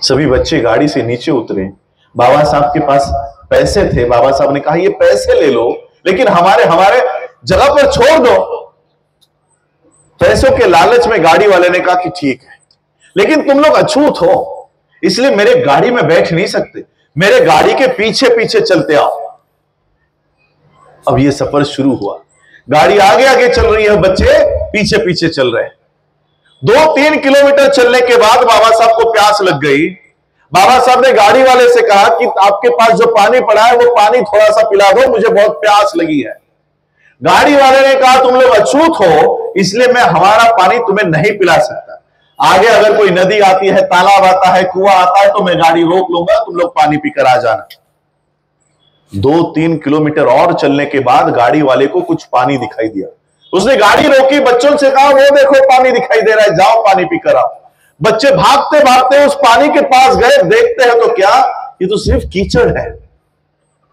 सभी बच्चे गाड़ी से नीचे उतरे। बाबा साहब के पास पैसे थे, बाबा साहब ने कहा ये पैसे ले लो, लेकिन हमारे जगह पर छोड़ दो। पैसों के लालच में गाड़ी वाले ने कहा कि ठीक है, लेकिन तुम लोग अछूत हो, इसलिए मेरे गाड़ी में बैठ नहीं सकते, मेरे गाड़ी के पीछे पीछे चलते आओ। अब ये सफर शुरू हुआ, गाड़ी आगे आगे चल रही है, बच्चे पीछे पीछे चल रहे हैं। 2-3 किलोमीटर चलने के बाद बाबा साहब को प्यास लग गई। बाबा साहब ने गाड़ी वाले से कहा कि आपके पास जो पानी पड़ा है वो पानी थोड़ा सा पिला दो, मुझे बहुत प्यास लगी है। गाड़ी वाले ने कहा तुम लोग अछूत हो, इसलिए मैं हमारा पानी तुम्हें नहीं पिला सकता, आगे अगर कोई नदी आती है, तालाब आता है, कुआं आता है तो मैं गाड़ी रोक लूंगा, तुम लोग पानी पीकर आ जाना। 2-3 किलोमीटर और चलने के बाद गाड़ी वाले को कुछ पानी दिखाई दिया। उसने गाड़ी रोकी, बच्चों से कहा वो देखो पानी दिखाई दे रहा है, जाओ पानी पीकर आओ। बच्चे भागते भागते उस पानी के पास गए, देखते हैं तो क्या, ये तो सिर्फ कीचड़ है,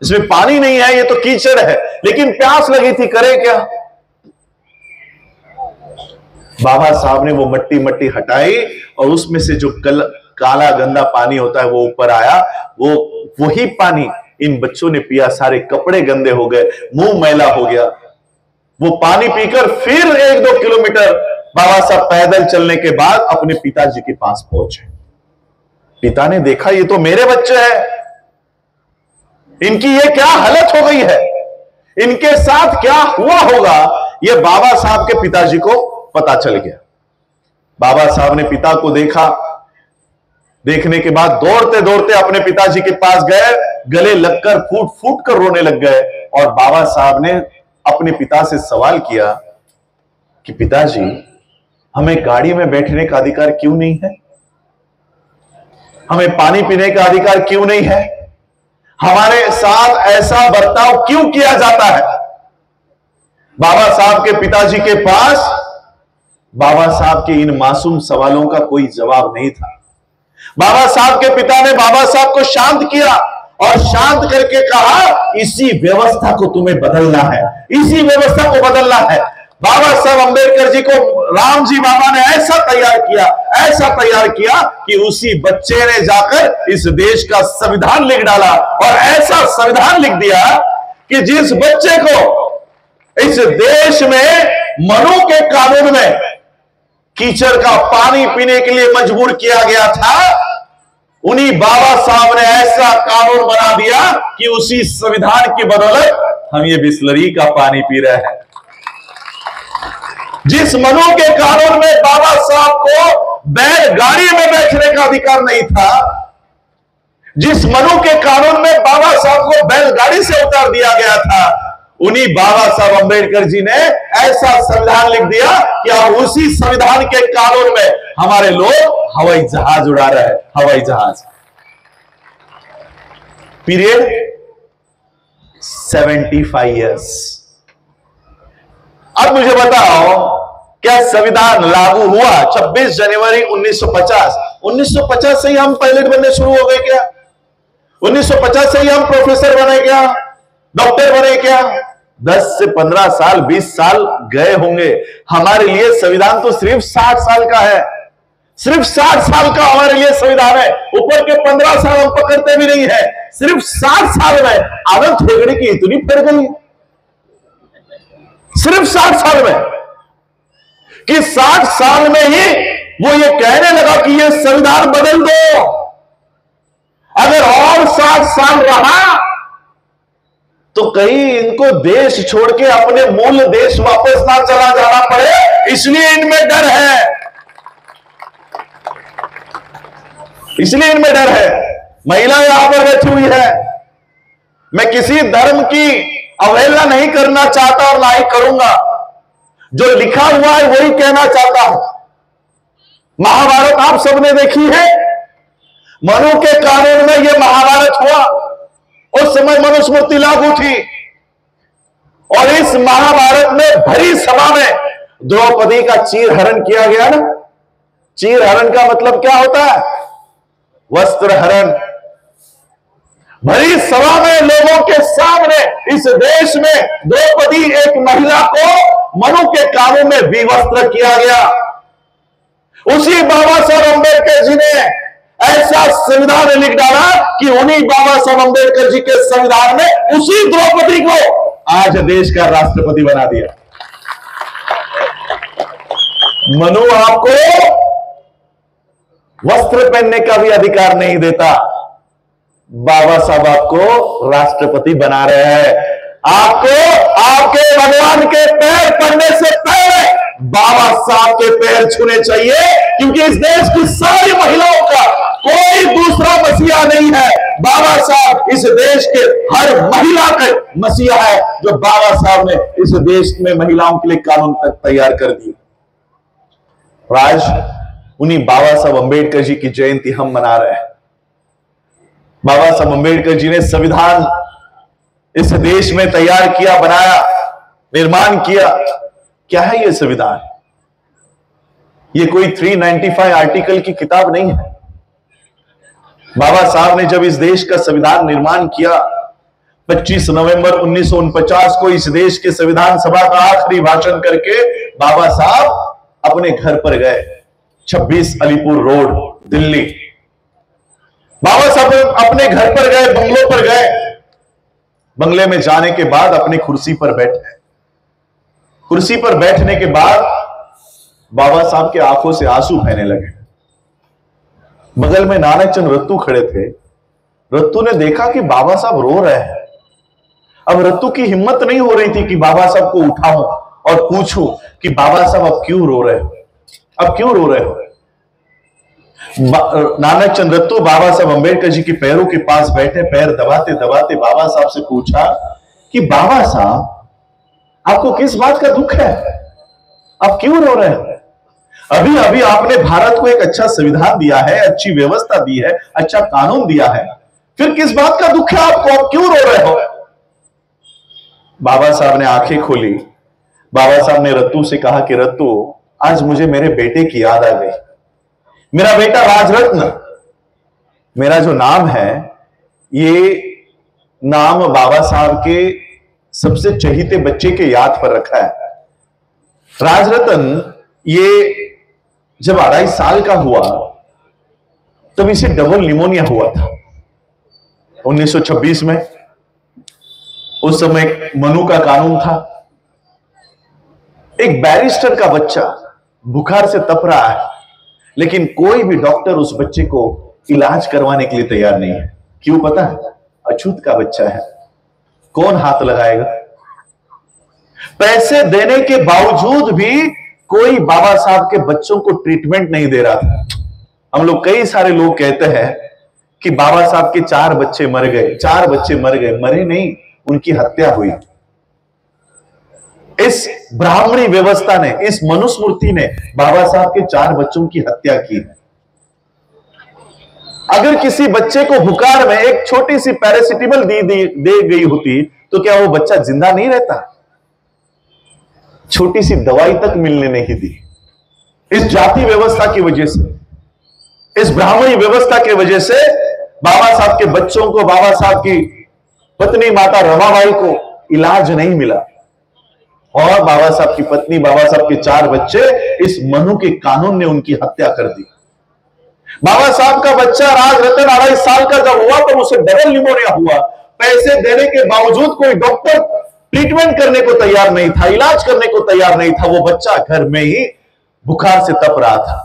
इसमें पानी नहीं है, ये तो कीचड़ है, लेकिन प्यास लगी थी, करे क्या? बाबा साहब ने वो मट्टी हटाई और उसमें से जो काला गंदा पानी होता है वो ऊपर आया। वही पानी इन बच्चों ने पिया, सारे कपड़े गंदे हो गए, मुंह मैला हो गया। वो पानी पीकर फिर 1-2 किलोमीटर बाबा साहब पैदल चलने के बाद अपने पिताजी के पास पहुंचे। पिता ने देखा ये तो मेरे बच्चे हैं, इनकी ये क्या हालत हो गई है, इनके साथ क्या हुआ होगा, ये बाबा साहब के पिताजी को पता चल गया। बाबा साहब ने पिता को देखा, देखने के बाद दौड़ते दौड़ते अपने पिताजी के पास गए, गले लगकर फूट फूट कर रोने लग गए और बाबा साहब ने अपने पिता से सवाल किया कि पिताजी, हमें गाड़ी में बैठने का अधिकार क्यों नहीं है, हमें पानी पीने का अधिकार क्यों नहीं है, हमारे साथ ऐसा बर्ताव क्यों किया जाता है? बाबा साहब के पिताजी के पास बाबा साहब के इन मासूम सवालों का कोई जवाब नहीं था। बाबा साहब के पिता ने बाबा साहब को शांत किया और शांत करके कहा, इसी व्यवस्था को तुम्हें बदलना है, इसी व्यवस्था को बदलना है। बाबा साहब अंबेडकर जी को राम जी बाबा ने ऐसा तैयार किया कि उसी बच्चे ने जाकर इस देश का संविधान लिख डाला, और ऐसा संविधान लिख दिया कि जिस बच्चे को इस देश में मनु के कानून में कीचड़ का पानी पीने के लिए मजबूर किया गया था, उन्हीं बाबा साहब ने ऐसा कानून बना दिया कि उसी संविधान की बदौलत हम ये बिस्लरी का पानी पी रहे हैं। जिस मनु के कानून में बाबा साहब को बैलगाड़ी में बैठने का अधिकार नहीं था, जिस मनु के कानून में बाबा साहब को बैलगाड़ी से उतार दिया गया था, उन्हीं बाबा साहब अंबेडकर जी ने ऐसा संविधान लिख दिया कि अब उसी संविधान के कानून में हमारे लोग हवाई जहाज उड़ा रहे हैं। हवाई जहाज पीरियड 75 इयर्स। अब मुझे बताओ, क्या संविधान लागू हुआ 26 जनवरी 1950? 1950 से ही हम पायलट बनने शुरू हो गए क्या? 1950 से ही हम प्रोफेसर बने क्या? डॉक्टर बने क्या? 10 से 15 साल 20 साल गए होंगे। हमारे लिए संविधान तो सिर्फ 60 साल का है, सिर्फ 60 साल का हमारे लिए संविधान है। ऊपर के 15 साल हम पकड़ते भी नहीं है। सिर्फ 60 साल में आदत हेगड़े की इतनी फैल गई, सिर्फ 60 साल में, कि 60 साल में ही वो ये कहने लगा कि ये संविधान बदल दो। अगर और 60 साल रहा तो कहीं इनको देश छोड़ के अपने मूल देश वापस ना चला जाना पड़े, इसलिए इनमें डर है, इसलिए इनमें डर है। महिला यहां पर बैठी हुई है। मैं किसी धर्म की अवहेलना नहीं करना चाहता और ना ही करूंगा, जो लिखा हुआ है वही कहना चाहता हूं। महाभारत आप सबने देखी है। मनु के कानून में यह महाभारत हुआ, उस समय मनुस्मृति लागू थी, और इस महाभारत में भरी सभा में द्रौपदी का चीरहरण किया गया ना। चीरहरण का मतलब क्या होता है? वस्त्र हरण। भरी सभा में लोगों के सामने इस देश में द्रौपदी एक महिला को मनु के कानून में विवस्त्र किया गया। उसी बाबा साहब अंबेडकर जी ने ऐसा संविधान लिख डाला कि उन्हीं बाबा साहब अंबेडकर जी के संविधान में उसी द्रौपदी को आज देश का राष्ट्रपति बना दिया। मनु आपको वस्त्र पहनने का भी अधिकार नहीं देता, बाबा साहब आपको राष्ट्रपति बना रहे हैं। आपको आपके भगवान के पैर पड़ने से पहले बाबा साहब के पैर छूने चाहिए, क्योंकि इस देश की सारी महिलाओं का कोई दूसरा मसीहा नहीं है। बाबा साहब इस देश के हर महिला का मसीहा है, जो बाबा साहब ने इस देश में महिलाओं के लिए कानून तक तैयार कर दिया। आज उन्हीं बाबा साहब अंबेडकर जी की जयंती हम मना रहे हैं। बाबा साहब अंबेडकर जी ने संविधान इस देश में तैयार किया, बनाया, निर्माण किया। क्या है ये संविधान? ये कोई 395 आर्टिकल की किताब नहीं है। बाबा साहब ने जब इस देश का संविधान निर्माण किया, 25 नवंबर 1949 को इस देश के संविधान सभा का आखिरी भाषण करके बाबा साहब अपने घर पर गए, 26 अलीपुर रोड, दिल्ली। बाबा साहब अपने घर पर गए, बंगलों पर गए। बंगले में जाने के बाद अपनी कुर्सी पर बैठे। कुर्सी पर बैठने के बाद बाबा साहब के आंखों से आंसू बहने लगे। बगल में नानक चंद रत्तू खड़े थे। रत्तू ने देखा कि बाबा साहब रो रहे हैं। अब रत्तू की हिम्मत नहीं हो रही थी कि बाबा साहब को उठाऊं और पूछूं कि बाबा साहब अब क्यों रो रहे हो, अब क्यों रो रहे हो। नानक चंद रत्तू बाबा साहब अंबेडकर जी के पैरों के पास बैठे, पैर दबाते दबाते बाबा साहब से पूछा कि बाबा साहब आपको किस बात का दुख है, आप क्यों रो रहे हैं। अभी अभी आपने भारत को एक अच्छा संविधान दिया है, अच्छी व्यवस्था दी है, अच्छा कानून दिया है, फिर किस बात का दुख है आपको, आप क्यों रो रहे हो। बाबा साहब ने आंखें खोली। बाबा साहब ने रत्तू से कहा कि रत्तू, आज मुझे मेरे बेटे की याद आ गई। मेरा बेटा राजरत्न, मेरा जो नाम है, ये नाम बाबा साहब के सबसे चहीते बच्चे के याद पर रखा है। राजरतन ये जब 2.5 साल का हुआ तब इसे डबल निमोनिया हुआ था 1926 में। उस समय मनु का कानून था। एक बैरिस्टर का बच्चा बुखार से तप रहा है, लेकिन कोई भी डॉक्टर उस बच्चे को इलाज करवाने के लिए तैयार नहीं है। क्यों पता है? अछूत का बच्चा है, कौन हाथ लगाएगा? पैसे देने के बावजूद भी कोई बाबा साहब के बच्चों को ट्रीटमेंट नहीं दे रहा था। हम लोग, कई सारे लोग कहते हैं कि बाबा साहब के 4 बच्चे मर गए, 4 बच्चे मर गए। मरे नहीं, उनकी हत्या हुई। इस ब्राह्मणी व्यवस्था ने, इस मनुस्मृति ने बाबा साहब के 4 बच्चों की हत्या की है। अगर किसी बच्चे को बुखार में एक छोटी सी पैरासिटामोल दे गई होती तो क्या वो बच्चा जिंदा नहीं रहता? छोटी सी दवाई तक मिलने नहीं दी। इस जाति व्यवस्था की वजह से, इस ब्राह्मणी व्यवस्था की वजह से बाबा साहब के बच्चों को, बाबा साहब की पत्नी माता रमाबाई को इलाज नहीं मिला, और बाबा साहब की पत्नी, बाबा साहब के 4 बच्चे, इस मनु के कानून ने उनकी हत्या कर दी। बाबा साहब का बच्चा राजरतन 2.5 साल का जब हुआ तो उसे डबल निमोनिया हुआ। पैसे देने के बावजूद कोई डॉक्टर ट्रीटमेंट करने को तैयार नहीं था, इलाज करने को तैयार नहीं था। वो बच्चा घर में ही बुखार से तप रहा था।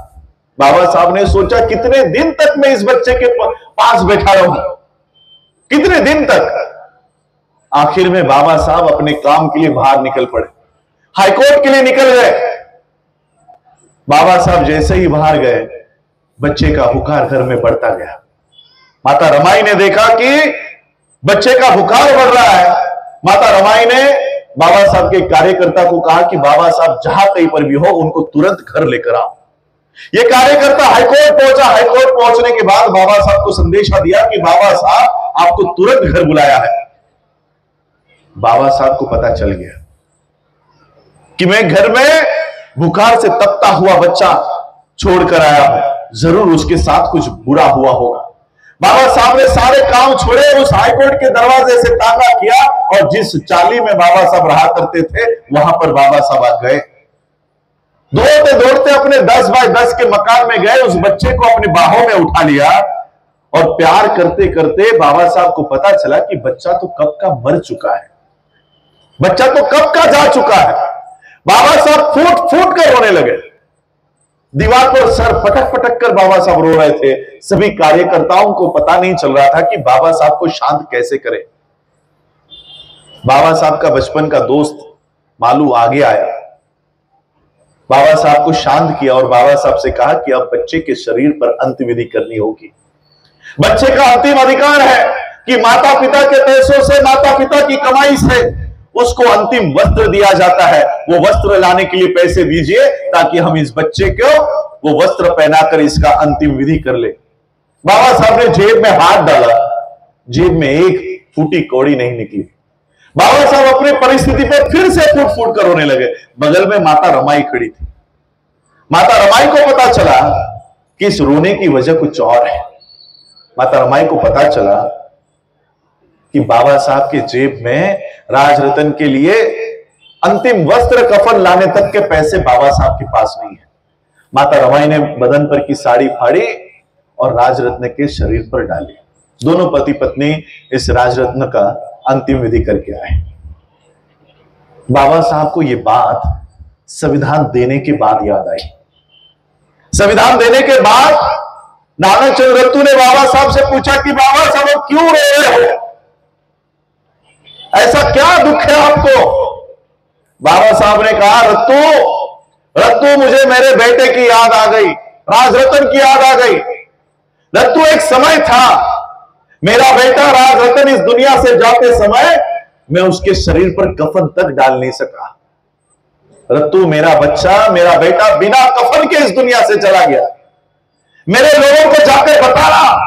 बाबा साहब ने सोचा, कितने दिन तक मैं इस बच्चे के पास बैठा रहूंगा, कितने दिन तक? आखिर में बाबा साहब अपने काम के लिए बाहर निकल पड़े, हाईकोर्ट के लिए निकल गए। बाबा साहब जैसे ही बाहर गए, बच्चे का बुखार घर में बढ़ता गया। माता रमाई ने देखा कि बच्चे का बुखार बढ़ रहा है। माता रमाई ने बाबा साहब के कार्यकर्ता को कहा कि बाबा साहब जहां कहीं पर भी हो, उनको तुरंत घर लेकर आओ। यह कार्यकर्ता हाईकोर्ट पहुंचा। हाईकोर्ट पहुंचने के बाद बाबा साहब को संदेशा दिया कि बाबा साहब आपको तुरंत घर बुलाया है। बाबा साहब को पता चल गया कि मैं घर में बुखार से तपता हुआ बच्चा छोड़कर आया हूं, जरूर उसके साथ कुछ बुरा हुआ होगा। बाबा साहब ने सारे काम छोड़े, उस हाईकोर्ट के दरवाजे से ताला किया, और जिस चाली में बाबा साहब रहा करते थे वहां पर बाबा साहब आ गए। दौड़ते दौड़ते अपने 10 बाय 10 के मकान में गए, उस बच्चे को अपनी बाहों में उठा लिया, और प्यार करते करते बाबा साहब को पता चला कि बच्चा तो कब का मर चुका है, बच्चा तो कब का जा चुका है। बाबा साहब फूट फूट कर रोने लगे। दीवार पर सर पटक पटक कर बाबा साहब रो रहे थे। सभी कार्यकर्ताओं को पता नहीं चल रहा था कि बाबा साहब को शांत कैसे करें। बाबा साहब का बचपन का दोस्त मालू आगे आया, बाबा साहब को शांत किया और बाबा साहब से कहा कि अब बच्चे के शरीर पर अंत्यविधि करनी होगी। बच्चे का अंतिम अधिकार है कि माता पिता के पैसों से, माता पिता की कमाई से उसको अंतिम वस्त्र दिया जाता है। वो वस्त्र लाने के लिए पैसे दीजिए ताकि हम इस बच्चे को वो वस्त्र पहनाकर इसका अंतिम विधि कर ले। बाबा साहब ने जेब में हाथ डाला, जेब में एक फूटी कौड़ी नहीं निकली। बाबा साहब अपनी परिस्थिति पर फिर से फूट फूट कर रोने लगे। बगल में माता रमाई खड़ी थी। माता रमाई को पता चला कि इस रोने की वजह कुछ और है। माता रमाई को पता चला कि बाबा साहब के जेब में राजरतन के लिए अंतिम वस्त्र कफन लाने तक के पैसे बाबा साहब के पास नहीं है। माता रमाई ने बदन पर की साड़ी फाड़ी और राजरत्न के शरीर पर डाली। दोनों पति पत्नी इस राजरत्न का अंतिम विधि करके आए। बाबा साहब को यह बात संविधान देने के बाद याद आई। संविधान देने के बाद नानाचंद रत्तू ने बाबा साहब से पूछा कि बाबा साहब क्यों रो रहे हो, ऐसा क्या दुख है आपको? बाबा साहब ने कहा, रत्तू मुझे मेरे बेटे की याद आ गई, राजरतन की याद आ गई। रत्तू एक समय था, मेरा बेटा राजरतन इस दुनिया से जाते समय मैं उसके शरीर पर कफन तक डाल नहीं सका। रत्तू मेरा बच्चा, मेरा बेटा बिना कफन के इस दुनिया से चला गया। मेरे लोगों को जाकर बताना,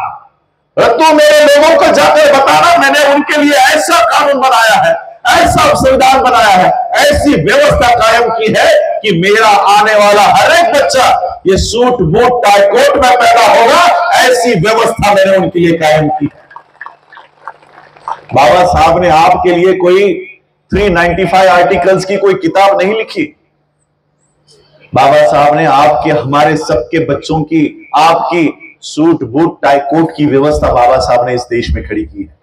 रत्तू मेरे लोगों को जाकर बताना, मैंने उनके लिए ऐसा कानून बनाया है, ऐसा संविधान बनाया है, ऐसी व्यवस्था कायम की है कि मेरा आने वाला हर एक बच्चा ये सूट बूट टाई कोट में पैदा होगा। ऐसी व्यवस्था मैंने उनके लिए कायम की। बाबा साहब ने आपके लिए कोई 395 आर्टिकल्स की कोई किताब नहीं लिखी। बाबा साहब ने आपके, हमारे सबके बच्चों की, आपकी सूट बूट टाई कोट की व्यवस्था बाबा साहब ने इस देश में खड़ी की है।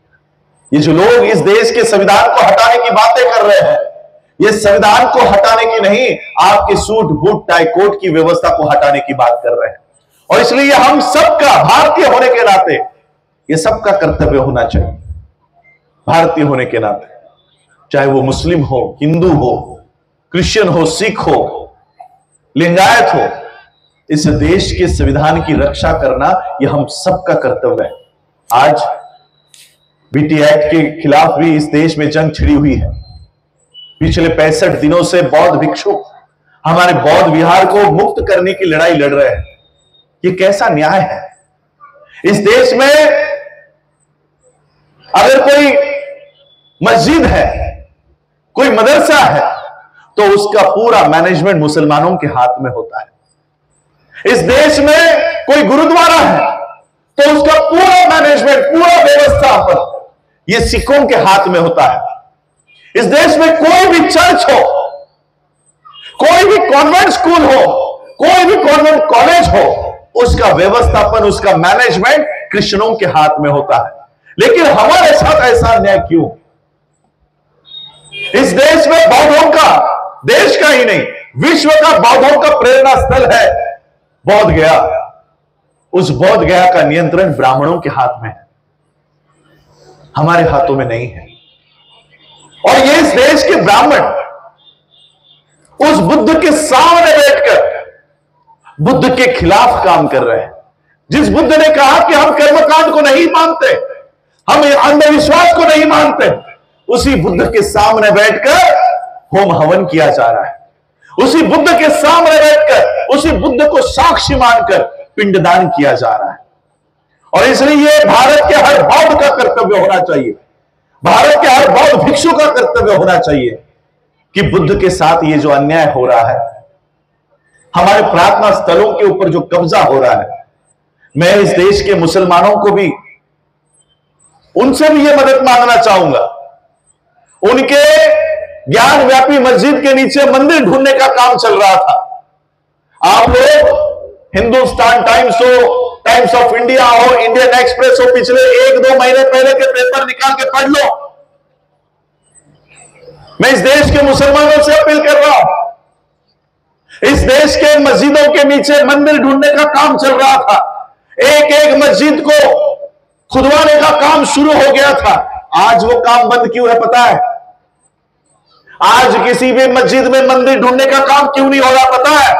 ये जो लोग इस देश के संविधान को हटाने की बातें कर रहे हैं, ये संविधान को हटाने की नहीं, आपके सूट बूट टाई कोट की व्यवस्था को हटाने की बात कर रहे हैं। और इसलिए हम सबका, भारतीय होने के नाते, ये सबका कर्तव्य होना चाहिए, भारतीय होने के नाते, चाहे वो मुस्लिम हो, हिंदू हो, क्रिश्चियन हो, सिख हो, लिंगायत हो, इस देश के संविधान की रक्षा करना यह हम सबका कर्तव्य है। आज बीटी एक्ट के खिलाफ भी इस देश में जंग छिड़ी हुई है। पिछले 65 दिनों से बौद्ध भिक्षुक हमारे बौद्ध विहार को मुक्त करने की लड़ाई लड़ रहे हैं। ये कैसा न्याय है? इस देश में अगर कोई मस्जिद है, कोई मदरसा है, तो उसका पूरा मैनेजमेंट मुसलमानों के हाथ में होता है। इस देश में कोई गुरुद्वारा है तो उसका पूरा मैनेजमेंट, पूरा व्यवस्थापन ये सिखों के हाथ में होता है। इस देश में कोई भी चर्च हो, कोई भी कॉन्वेंट स्कूल हो, कोई भी कॉन्वेंट कॉलेज हो, उसका व्यवस्थापन, उसका मैनेजमेंट क्रिश्चियनों के हाथ में होता है। लेकिन हमारे साथ ऐसा अन्याय क्यों? इस देश में बौद्धों का, देश का ही नहीं, विश्व का बौद्धों का प्रेरणा स्थल है बौद्ध गया। उस बौद्ध गया का नियंत्रण ब्राह्मणों के हाथ में है, हमारे हाथों में नहीं है। और ये इस देश के ब्राह्मण उस बुद्ध के सामने बैठकर बुद्ध के खिलाफ काम कर रहे हैं। जिस बुद्ध ने कहा कि हम कर्मकांड को नहीं मानते, हम अंधविश्वास को नहीं मानते, उसी बुद्ध के सामने बैठकर होम हवन किया जा रहा है। उसी बुद्ध के सामने बैठकर, उसी बुद्ध को साक्षी मानकर पिंडदान किया जा रहा है। और इसलिए भारत के हर बौद्ध का कर्तव्य होना चाहिए, भारत के हर बौद्ध भिक्षु का कर्तव्य होना चाहिए कि बुद्ध के साथ ये जो अन्याय हो रहा है, हमारे प्रार्थना स्थलों के ऊपर जो कब्जा हो रहा है, मैं इस देश के मुसलमानों को भी, उनसे भी ये मदद मांगना चाहूंगा। उनके ज्ञान व्यापी मस्जिद के नीचे मंदिर ढूंढने का काम चल रहा था। आप लोग हिंदुस्तान टाइम्स हो, टाइम्स ऑफ इंडिया हो, इंडियन एक्सप्रेस हो, पिछले 1-2 महीने पहले के पेपर निकाल के पढ़ लो। मैं इस देश के मुसलमानों से अपील कर रहा हूं, इस देश के मस्जिदों के नीचे मंदिर ढूंढने का काम चल रहा था। एक एक मस्जिद को खुदवाने का काम शुरू हो गया था। आज वो काम बंद क्यों है पता है? आज किसी भी मस्जिद में मंदिर ढूंढने का काम क्यों नहीं हो रहा पता है?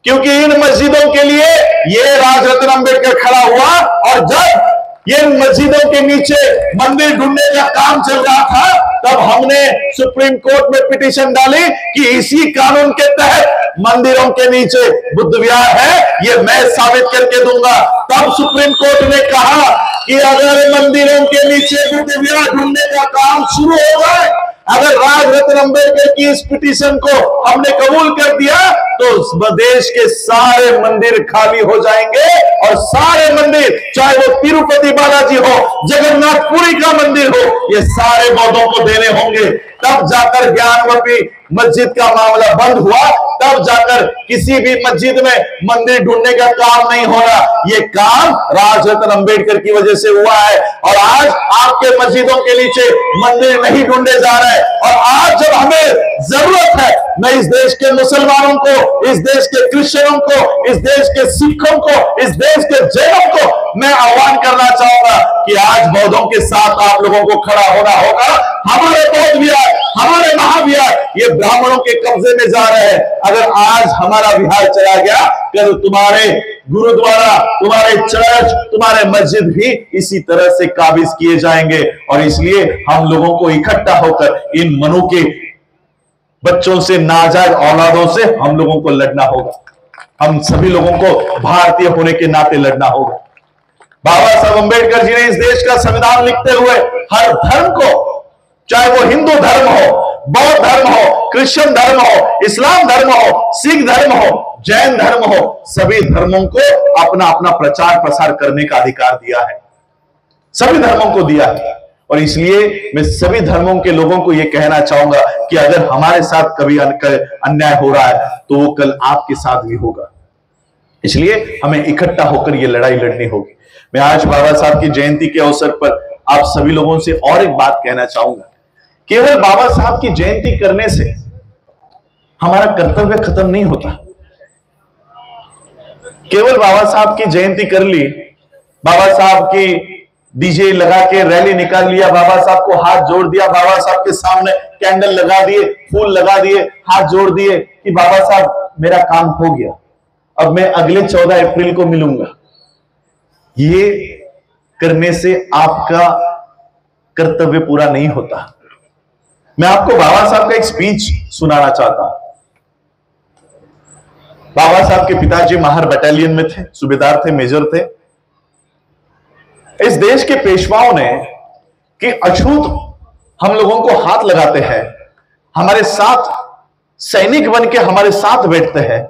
क्योंकि इन मस्जिदों के लिए ये राजरत्न अंबेडकर खड़ा हुआ, और जब ये मस्जिदों के नीचे मंदिर ढूंढने का काम चल रहा था, तब हमने सुप्रीम कोर्ट में पिटीशन डाली कि इसी कानून के तहत मंदिरों के नीचे बुद्ध विहार है, ये मैं साबित करके दूंगा। तब सुप्रीम कोर्ट ने कहा कि अगर मंदिरों के नीचे बुद्ध विहार ढूंढने का काम शुरू हो जाए, अगर राजरत्न अंबेडकर की इस पिटीशन को हमने कबूल कर दिया, तो देश के सारे मंदिर खाली हो जाएंगे, और सारे मंदिर, चाहे वो तिरुपति बालाजी हो, जगन्नाथपुरी का मंदिर हो, ये सारे बौद्धों को देने होंगे। तब जाकर ज्ञानवापी मस्जिद का मामला बंद हुआ, तब जाकर किसी भी मस्जिद में मंदिर ढूंढने का काम नहीं हो रहा। ये काम राजरत्न अंबेडकर की वजह से हुआ है। और आज आपके मस्जिदों के नीचे मंदिर नहीं ढूंढे जा रहे हैं। और आज जब हमें जरूरत है, मैं इस देश के मुसलमानों को, इस देश के क्रिश्चियनों को, इस देश के सिखों को, इस देश के जैनों को मैं आह्वान करना चाहूंगा कि आज बौद्धों के साथ आप लोगों को खड़ा होना होगा। हमारे बौद्ध विहार, हमारे महाविहार ये ब्राह्मणों के कब्जे में जा रहे हैं। अगर आज हमारा विहार चला गया, कल तुम्हारे गुरुद्वारा, तुम्हारे चर्च, तुम्हारे मस्जिद भी इसी तरह से काबिज किए जाएंगे। और इसलिए हम लोगों को इकट्ठा होकर इन मनु के बच्चों से, नाजायज औलादों से हम लोगों को लड़ना होगा। हम सभी लोगों को भारतीय होने के नाते लड़ना होगा। बाबा साहब अंबेडकर जी ने इस देश का संविधान लिखते हुए हर धर्म को, चाहे वो हिंदू धर्म हो, बौद्ध धर्म हो, क्रिश्चियन धर्म हो, इस्लाम धर्म हो, सिख धर्म हो, जैन धर्म हो, सभी धर्मों को अपना अपना प्रचार प्रसार करने का अधिकार दिया है, सभी धर्मों को दिया है। और इसलिए मैं सभी धर्मों के लोगों को यह कहना चाहूंगा कि अगर हमारे साथ कभी अन्याय हो रहा है तो वो कल आपके साथ भी होगा। इसलिए हमें इकट्ठा होकर यह लड़ाई लड़नी होगी। मैं आज बाबा साहब की जयंती के अवसर पर आप सभी लोगों से और एक बात कहना चाहूंगा। केवल बाबा साहब की जयंती करने से हमारा कर्तव्य खत्म नहीं होता। केवल बाबा साहब की जयंती कर ली, बाबा साहब की डीजे लगा के रैली निकाल लिया, बाबा साहब को हाथ जोड़ दिया, बाबा साहब के सामने कैंडल लगा दिए, फूल लगा दिए, हाथ जोड़ दिए कि बाबा साहब मेरा काम हो गया, अब मैं अगले 14 अप्रैल को मिलूंगा। ये करने से आपका कर्तव्य पूरा नहीं होता। मैं आपको बाबा साहब का एक स्पीच सुनाना चाहता हूं। बाबा साहब के पिताजी महार बटालियन में थे, सूबेदार थे, मेजर थे। इस देश के पेशवाओं ने कि अछूत हम लोगों को हाथ लगाते हैं, हमारे साथ सैनिक बन के हमारे साथ बैठते हैं,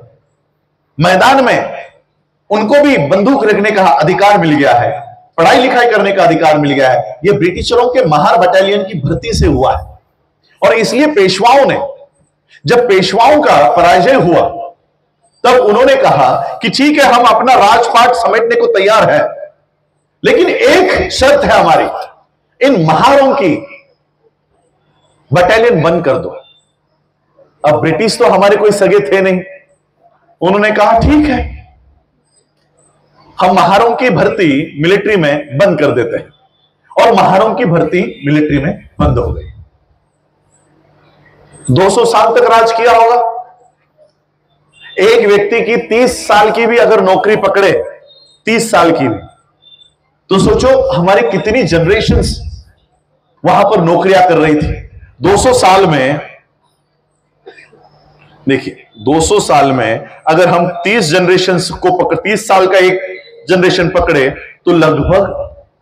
मैदान में उनको भी बंदूक रखने का अधिकार मिल गया है, पढ़ाई लिखाई करने का अधिकार मिल गया है। यह ब्रिटिशरों के महार बटालियन की भर्ती से हुआ है। और इसलिए पेशवाओं ने, जब पेशवाओं का पराजय हुआ तब उन्होंने कहा कि ठीक है, हम अपना राजपाट समेटने को तैयार है, लेकिन एक शर्त है हमारी, इन महारों की बटालियन बंद कर दो। अब ब्रिटिश तो हमारे कोई सगे थे नहीं। उन्होंने कहा ठीक है, हम महारों की भर्ती मिलिट्री में बंद कर देते हैं, और महारों की भर्ती मिलिट्री में बंद हो गई। 200 साल तक राज किया होगा। एक व्यक्ति की 30 साल की भी अगर नौकरी पकड़े, 30 साल की भी, तो सोचो हमारी कितनी जनरेशंस वहां पर नौकरियां कर रही थी। 200 साल में देखिए, 200 साल में अगर हम 30 जनरेशंस को पकड़, 30 साल का एक जनरेशन पकड़े तो लगभग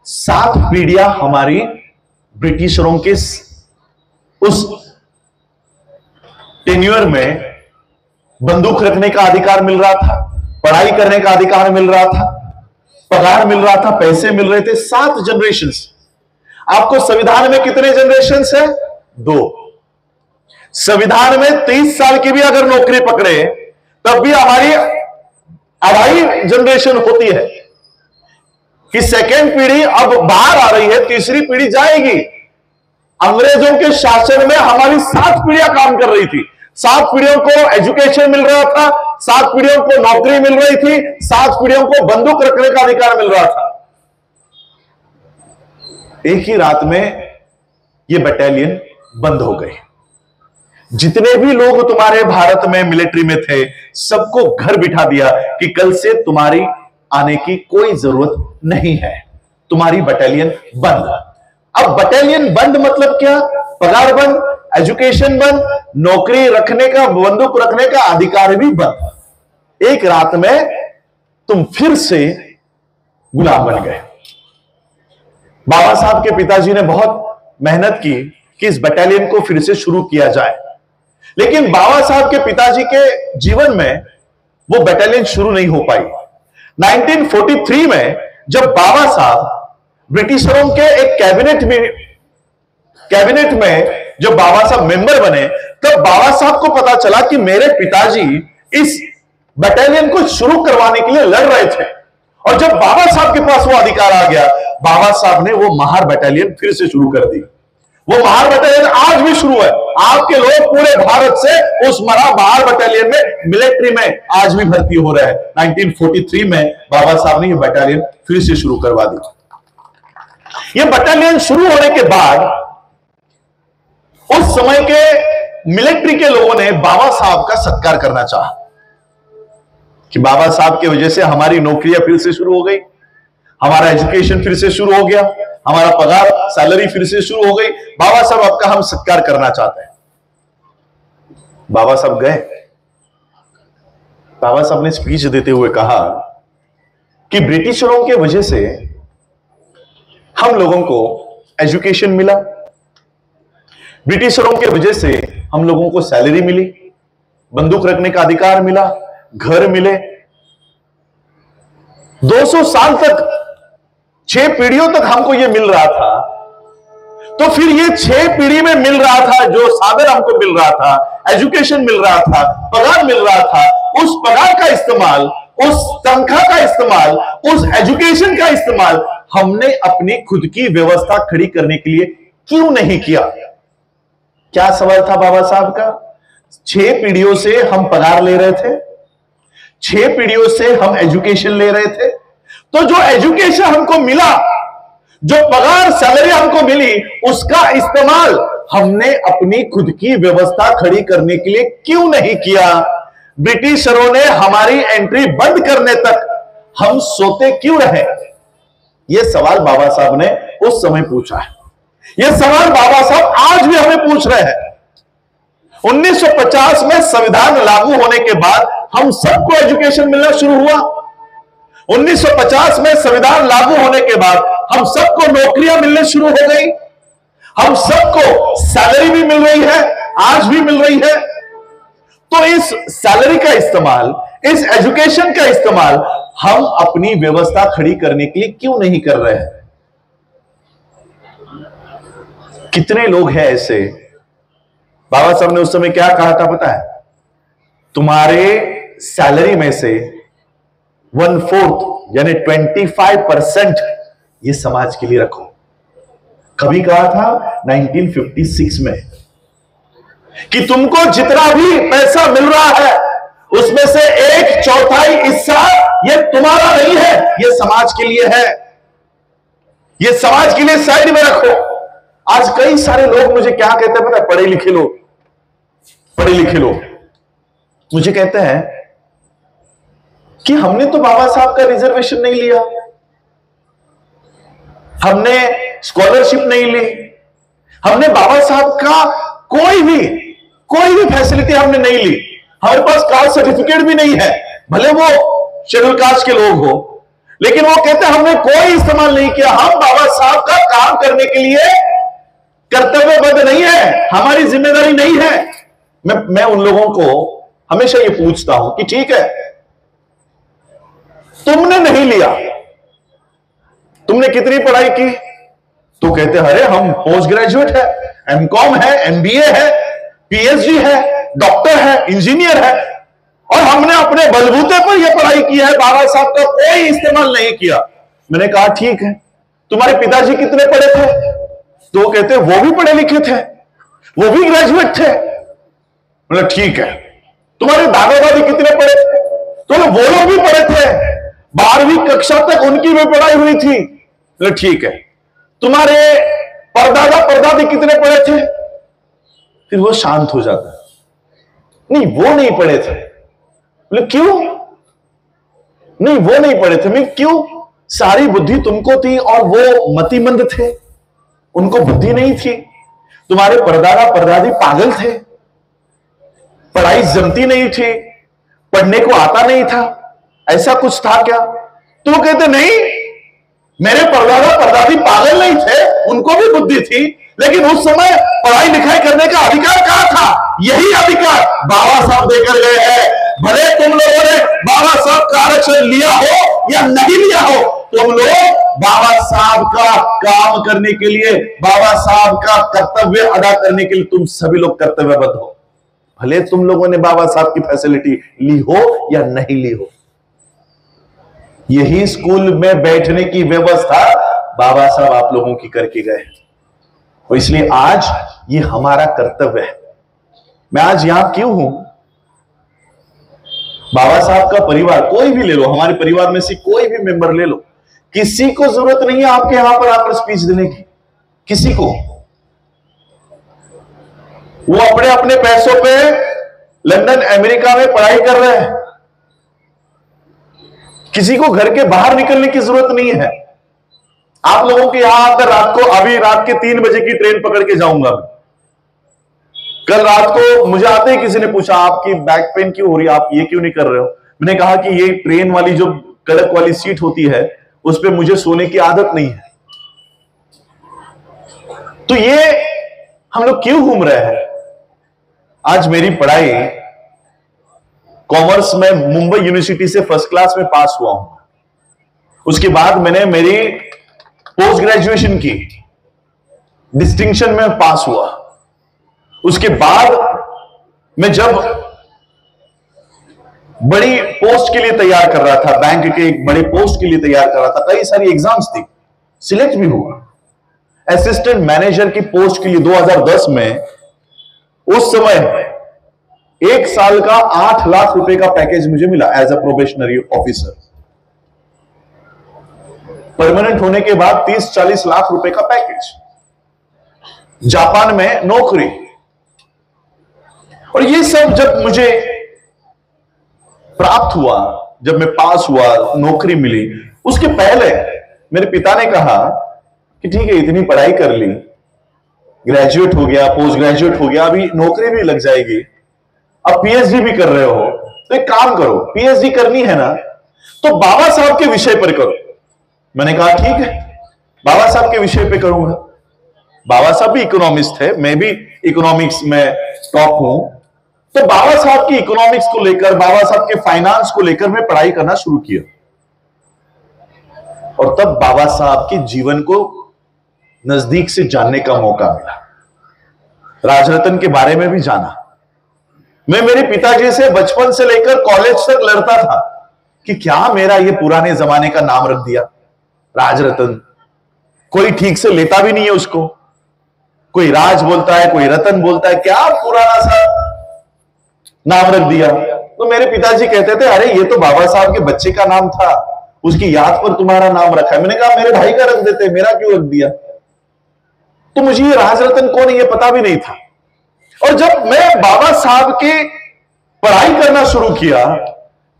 7 पीढ़ियां हमारी ब्रिटिशरों के उस टेन्योर में बंदूक रखने का अधिकार मिल रहा था, पढ़ाई करने का अधिकार मिल रहा था, पगार मिल रहा था, पैसे मिल रहे थे। 7 जनरेशंस। आपको संविधान में कितने जनरेशंस है? 2। संविधान में 30 साल की भी अगर नौकरी पकड़े तब भी हमारी 2.5 जनरेशन होती है कि सेकेंड पीढ़ी अब बाहर आ रही है, तीसरी पीढ़ी जाएगी। अंग्रेजों के शासन में हमारी 7 पीढ़ियां काम कर रही थी। 7 पीढ़ियों को एजुकेशन मिल रहा था, 7 पीढ़ियों को नौकरी मिल रही थी, 7 पीढ़ियों को बंदूक रखने का अधिकार मिल रहा था। एक ही रात में यह बटालियन बंद हो गई। जितने भी लोग तुम्हारे भारत में मिलिट्री में थे, सबको घर बिठा दिया कि कल से तुम्हारी आने की कोई जरूरत नहीं है, तुम्हारी बटालियन बंद। अब बटालियन बंद मतलब क्या? पगार बंद, एजुकेशन बंद, नौकरी रखने का, बंदूक रखने का अधिकार भी बंद। एक रात में तुम फिर से गुलाम बन गए। बाबा साहब के पिताजी ने बहुत मेहनत की कि इस बटालियन को फिर से शुरू किया जाए, लेकिन बाबा साहब के पिताजी के जीवन में वो बटालियन शुरू नहीं हो पाई। 1943 में जब बाबा साहब ब्रिटिशरों के एक कैबिनेट में जब बाबा साहब मेंबर बने, तब बाबा साहब को पता चला कि मेरे पिताजी इस बटालियन को शुरू करवाने के लिए लड़ रहे थे। और जब बाबा साहब के पास वो अधिकार आ गया, बाबा साहब ने वो महार बटालियन फिर से शुरू कर दी। वो महार बटालियन आज भी शुरू है। आपके लोग पूरे भारत से उस महार बटालियन में, मिलिट्री में आज भी भर्ती हो रहे हैं। 1943 में बाबा साहब ने ये बटालियन फिर से शुरू करवा दी। ये बटालियन शुरू होने के बाद उस समय के मिलिट्री के लोगों ने बाबा साहब का सत्कार करना चाहा कि बाबा साहब की वजह से हमारी नौकरियां फिर से शुरू हो गई, हमारा एजुकेशन फिर से शुरू हो गया, हमारा पगार, सैलरी फिर से शुरू हो गई। बाबा साहब आपका हम सत्कार करना चाहते हैं। बाबा साहब गए। बाबा साहब ने स्पीच देते हुए कहा कि ब्रिटिशरों के वजह से हम लोगों को एजुकेशन मिला, ब्रिटिशरों के वजह से हम लोगों को सैलरी मिली, बंदूक रखने का अधिकार मिला, घर मिले। 200 साल तक, 6 पीढ़ियों तक हमको यह मिल रहा था तो फिर ये 6 पीढ़ी में मिल रहा था, जो सादर हमको मिल रहा था, एजुकेशन मिल रहा था, पगार मिल रहा था, उस पगार का इस्तेमाल, उस तनख्वाह का इस्तेमाल, उस एजुकेशन का इस्तेमाल हमने अपनी खुद की व्यवस्था खड़ी करने के लिए क्यों नहीं किया? क्या सवाल था बाबा साहब का? 6 पीढ़ियों से हम पगार ले रहे थे, 6 पीढ़ियों से हम एजुकेशन ले रहे थे, तो जो एजुकेशन हमको मिला, जो पगार सैलरी हमको मिली, उसका इस्तेमाल हमने अपनी खुद की व्यवस्था खड़ी करने के लिए क्यों नहीं किया? ब्रिटिशरों ने हमारी एंट्री बंद करने तक हम सोते क्यों रहे? यह सवाल बाबा साहब ने उस समय पूछा है। यह सवाल बाबा साहब आज भी हमें पूछ रहे हैं। 1950 में संविधान लागू होने के बाद हम सबको एजुकेशन मिलना शुरू हुआ। 1950 में संविधान लागू होने के बाद हम सबको नौकरियां मिलने शुरू हो गई, हम सबको सैलरी भी मिल रही है, आज भी मिल रही है। तो इस सैलरी का इस्तेमाल, इस एजुकेशन का इस्तेमाल हम अपनी व्यवस्था खड़ी करने के लिए क्यों नहीं कर रहे हैं? कितने लोग हैं ऐसे? बाबा साहब ने उस समय क्या कहा था पता है? तुम्हारे सैलरी में से 1/4 यानी 25% ये समाज के लिए रखो। कभी कहा था 1956 में कि तुमको जितना भी पैसा मिल रहा है उसमें से 1/4 हिस्सा ये तुम्हारा नहीं है, ये समाज के लिए है, ये समाज के लिए साइड में रखो। आज कई सारे लोग मुझे क्या कहते हैं पता है? पढ़े लिखे लोग, पढ़े लिखे लोग मुझे कहते हैं कि हमने तो बाबा साहब का रिजर्वेशन नहीं लिया, हमने स्कॉलरशिप नहीं ली, हमने बाबा साहब का कोई भी फैसिलिटी हमने नहीं ली, हमारे पास कास्ट सर्टिफिकेट भी नहीं है, भले वो शेड्यूल कास्ट के लोग हो, लेकिन वो कहते हैं हमने कोई इस्तेमाल नहीं किया। हम बाबा साहब का काम करने के लिए कर्तव्यबद्ध नहीं है, हमारी जिम्मेदारी नहीं है। मैं उन लोगों को हमेशा ये पूछता हूं कि ठीक है, तुमने नहीं लिया, तुमने कितनी पढ़ाई की? तो कहते अरे हम पोस्ट ग्रेजुएट है, एमकॉम है, एमबीए है, पीएचडी है, डॉक्टर है, इंजीनियर है, और हमने अपने बलबूते पर यह पढ़ाई की है, बाबा साहब का कोई इस्तेमाल नहीं किया। मैंने कहा ठीक है, तुम्हारे पिताजी कितने पढ़े थे? तो वो कहते वो भी पढ़े लिखे थे, वो भी ग्रेजुएट थे। मतलब ठीक है, तुम्हारे दादा दादी कितने पढ़े थे? तो वो लोग भी पढ़े थे, 12वीं कक्षा तक उनकी भी पढ़ाई हुई थी। मतलब ठीक है, तुम्हारे परदादा परदादी कितने पढ़े थे? फिर वो शांत हो जाता है, नहीं वो नहीं पढ़े थे। बोले क्यों? नहीं वो नहीं पढ़े थे। मैं क्यों? सारी बुद्धि तुमको थी और वो मतिमंद थे, उनको बुद्धि नहीं थी। तुम्हारे परदादा परदादी पागल थे, पढ़ाई जमती नहीं थी, पढ़ने को आता नहीं था, ऐसा कुछ था क्या? तो वो कहते नहीं, मेरे परदादा परदादी पागल नहीं थे, उनको भी बुद्धि थी, लेकिन उस समय पढ़ाई लिखाई करने का अधिकार कहां था? यही अधिकार बाबा साहब देकर गए हैं। भले तुम लोगों ने बाबा साहब का आरक्षण लिया हो या नहीं लिया हो, तुम लोग बाबा साहब का काम करने के लिए, बाबा साहब का कर्तव्य अदा करने के लिए तुम सभी लोग कर्तव्यबद्ध हो। भले तुम लोगों ने बाबा साहब की फैसिलिटी ली हो या नहीं ली हो। यही स्कूल में बैठने की व्यवस्था बाबा साहब आप लोगों की करके गए, तो इसलिए आज ये हमारा कर्तव्य है। मैं आज यहां क्यों हूं? बाबा साहब का परिवार कोई भी ले लो, हमारे परिवार में से कोई भी मेंबर ले लो, किसी को जरूरत नहीं है आपके यहां पर आकर स्पीच देने की, किसी को। वो अपने अपने पैसों पे लंदन अमेरिका में पढ़ाई कर रहे हैं, किसी को घर के बाहर निकलने की जरूरत नहीं है। आप लोगों के यहां आकर रात को, अभी रात के 3 बजे की ट्रेन पकड़ के जाऊंगा मैं। कल रात को मुझे आते ही किसी ने पूछा आपकी बैक पेन क्यों हो रही है, आप ये क्यों नहीं कर रहे हो? मैंने कहा कि ये ट्रेन वाली जो कड़क वाली सीट होती है उस पर मुझे सोने की आदत नहीं है। तो ये हम लोग क्यों घूम रहे हैं? आज मेरी पढ़ाई कॉमर्स में मुंबई यूनिवर्सिटी से फर्स्ट क्लास में पास हुआ हूं। उसके बाद मैंने मेरी पोस्ट ग्रेजुएशन की डिस्टिंक्शन में पास हुआ। उसके बाद मैं जब बड़ी पोस्ट के लिए तैयार कर रहा था, बैंक के एक बड़े पोस्ट के लिए तैयार कर रहा था, कई सारी एग्जाम्स थी, सिलेक्ट भी हुआ। असिस्टेंट मैनेजर की पोस्ट के लिए 2010 में, उस समय 1 साल का 8 लाख रुपए का पैकेज मुझे मिला as a probationary officer. Permanent होने के बाद 30-40 लाख रुपए का पैकेज, जापान में नौकरी। और ये सब जब मुझे प्राप्त हुआ, जब मैं पास हुआ, नौकरी मिली, उसके पहले मेरे पिता ने कहा कि ठीक है, इतनी पढ़ाई कर ली, ग्रेजुएट हो गया, पोस्ट ग्रेजुएट हो गया, अभी नौकरी भी लग जाएगी, अब पीएचडी भी कर रहे हो, तो एक काम करो, पीएचडी करनी है ना तो बाबा साहब के विषय पर करो। मैंने कहा ठीक है, बाबा साहब के विषय पे करूंगा। बाबा साहब भी इकोनॉमिस्ट है, मैं भी इकोनॉमिक्स में टॉप हूं, तो बाबा साहब की इकोनॉमिक्स को लेकर, बाबा साहब के फाइनेंस को लेकर मैं पढ़ाई करना शुरू किया। और तब बाबा साहब के जीवन को नजदीक से जानने का मौका मिला, राजरत्न के बारे में भी जाना। मैं मेरे पिताजी से बचपन से लेकर कॉलेज तक लड़ता था कि क्या मेरा ये पुराने जमाने का नाम रख दिया राजरत्न, कोई ठीक से लेता भी नहीं है उसको, कोई राज बोलता है, कोई रतन बोलता है, क्या पुराना सा नाम रख दिया। तो मेरे पिताजी कहते थे, अरे ये तो बाबा साहब के बच्चे का नाम था, उसकी याद पर तुम्हारा नाम रखा है। मैंने कहा मेरे भाई का रख देते, मेरा क्यों रख दिया। तो मुझे ये राजरत्न कौन है ये पता भी नहीं था। और जब मैं बाबा साहब की पढ़ाई करना शुरू किया,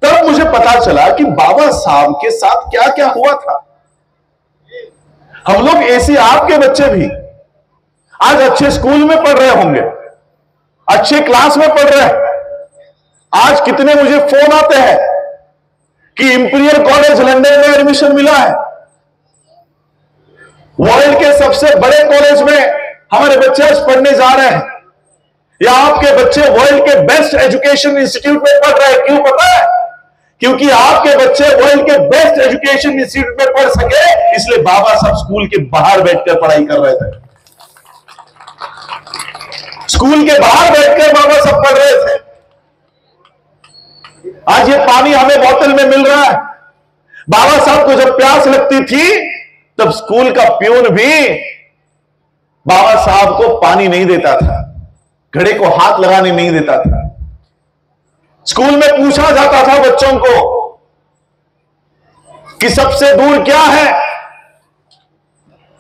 तब मुझे पता चला कि बाबा साहब के साथ क्या क्या हुआ था। हम लोग ऐसे, आपके बच्चे भी आज अच्छे स्कूल में पढ़ रहे होंगे, अच्छे क्लास में पढ़ रहे हैं। आज कितने मुझे फोन आते हैं कि इंपीरियल कॉलेज लंदन में एडमिशन मिला है, वर्ल्ड के सबसे बड़े कॉलेज में हमारे बच्चे आज पढ़ने जा रहे हैं, या आपके बच्चे वर्ल्ड के बेस्ट एजुकेशन इंस्टीट्यूट में पढ़ रहे हैं। क्यों पता है? क्योंकि आपके बच्चे वर्ल्ड के बेस्ट एजुकेशन इंस्टीट्यूट में पढ़ सके, इसलिए बाबा साहब स्कूल के बाहर बैठकर पढ़ाई कर रहे थे। स्कूल के बाहर बैठकर बाबा साहब पढ़ रहे थे। आज ये पानी हमें बोतल में मिल रहा है, बाबा साहब को जब प्यास लगती थी तब स्कूल का प्यून भी बाबा साहब को पानी नहीं देता था, घड़े को हाथ लगाने नहीं देता था। स्कूल में पूछा जाता था बच्चों को कि सबसे दूर क्या है,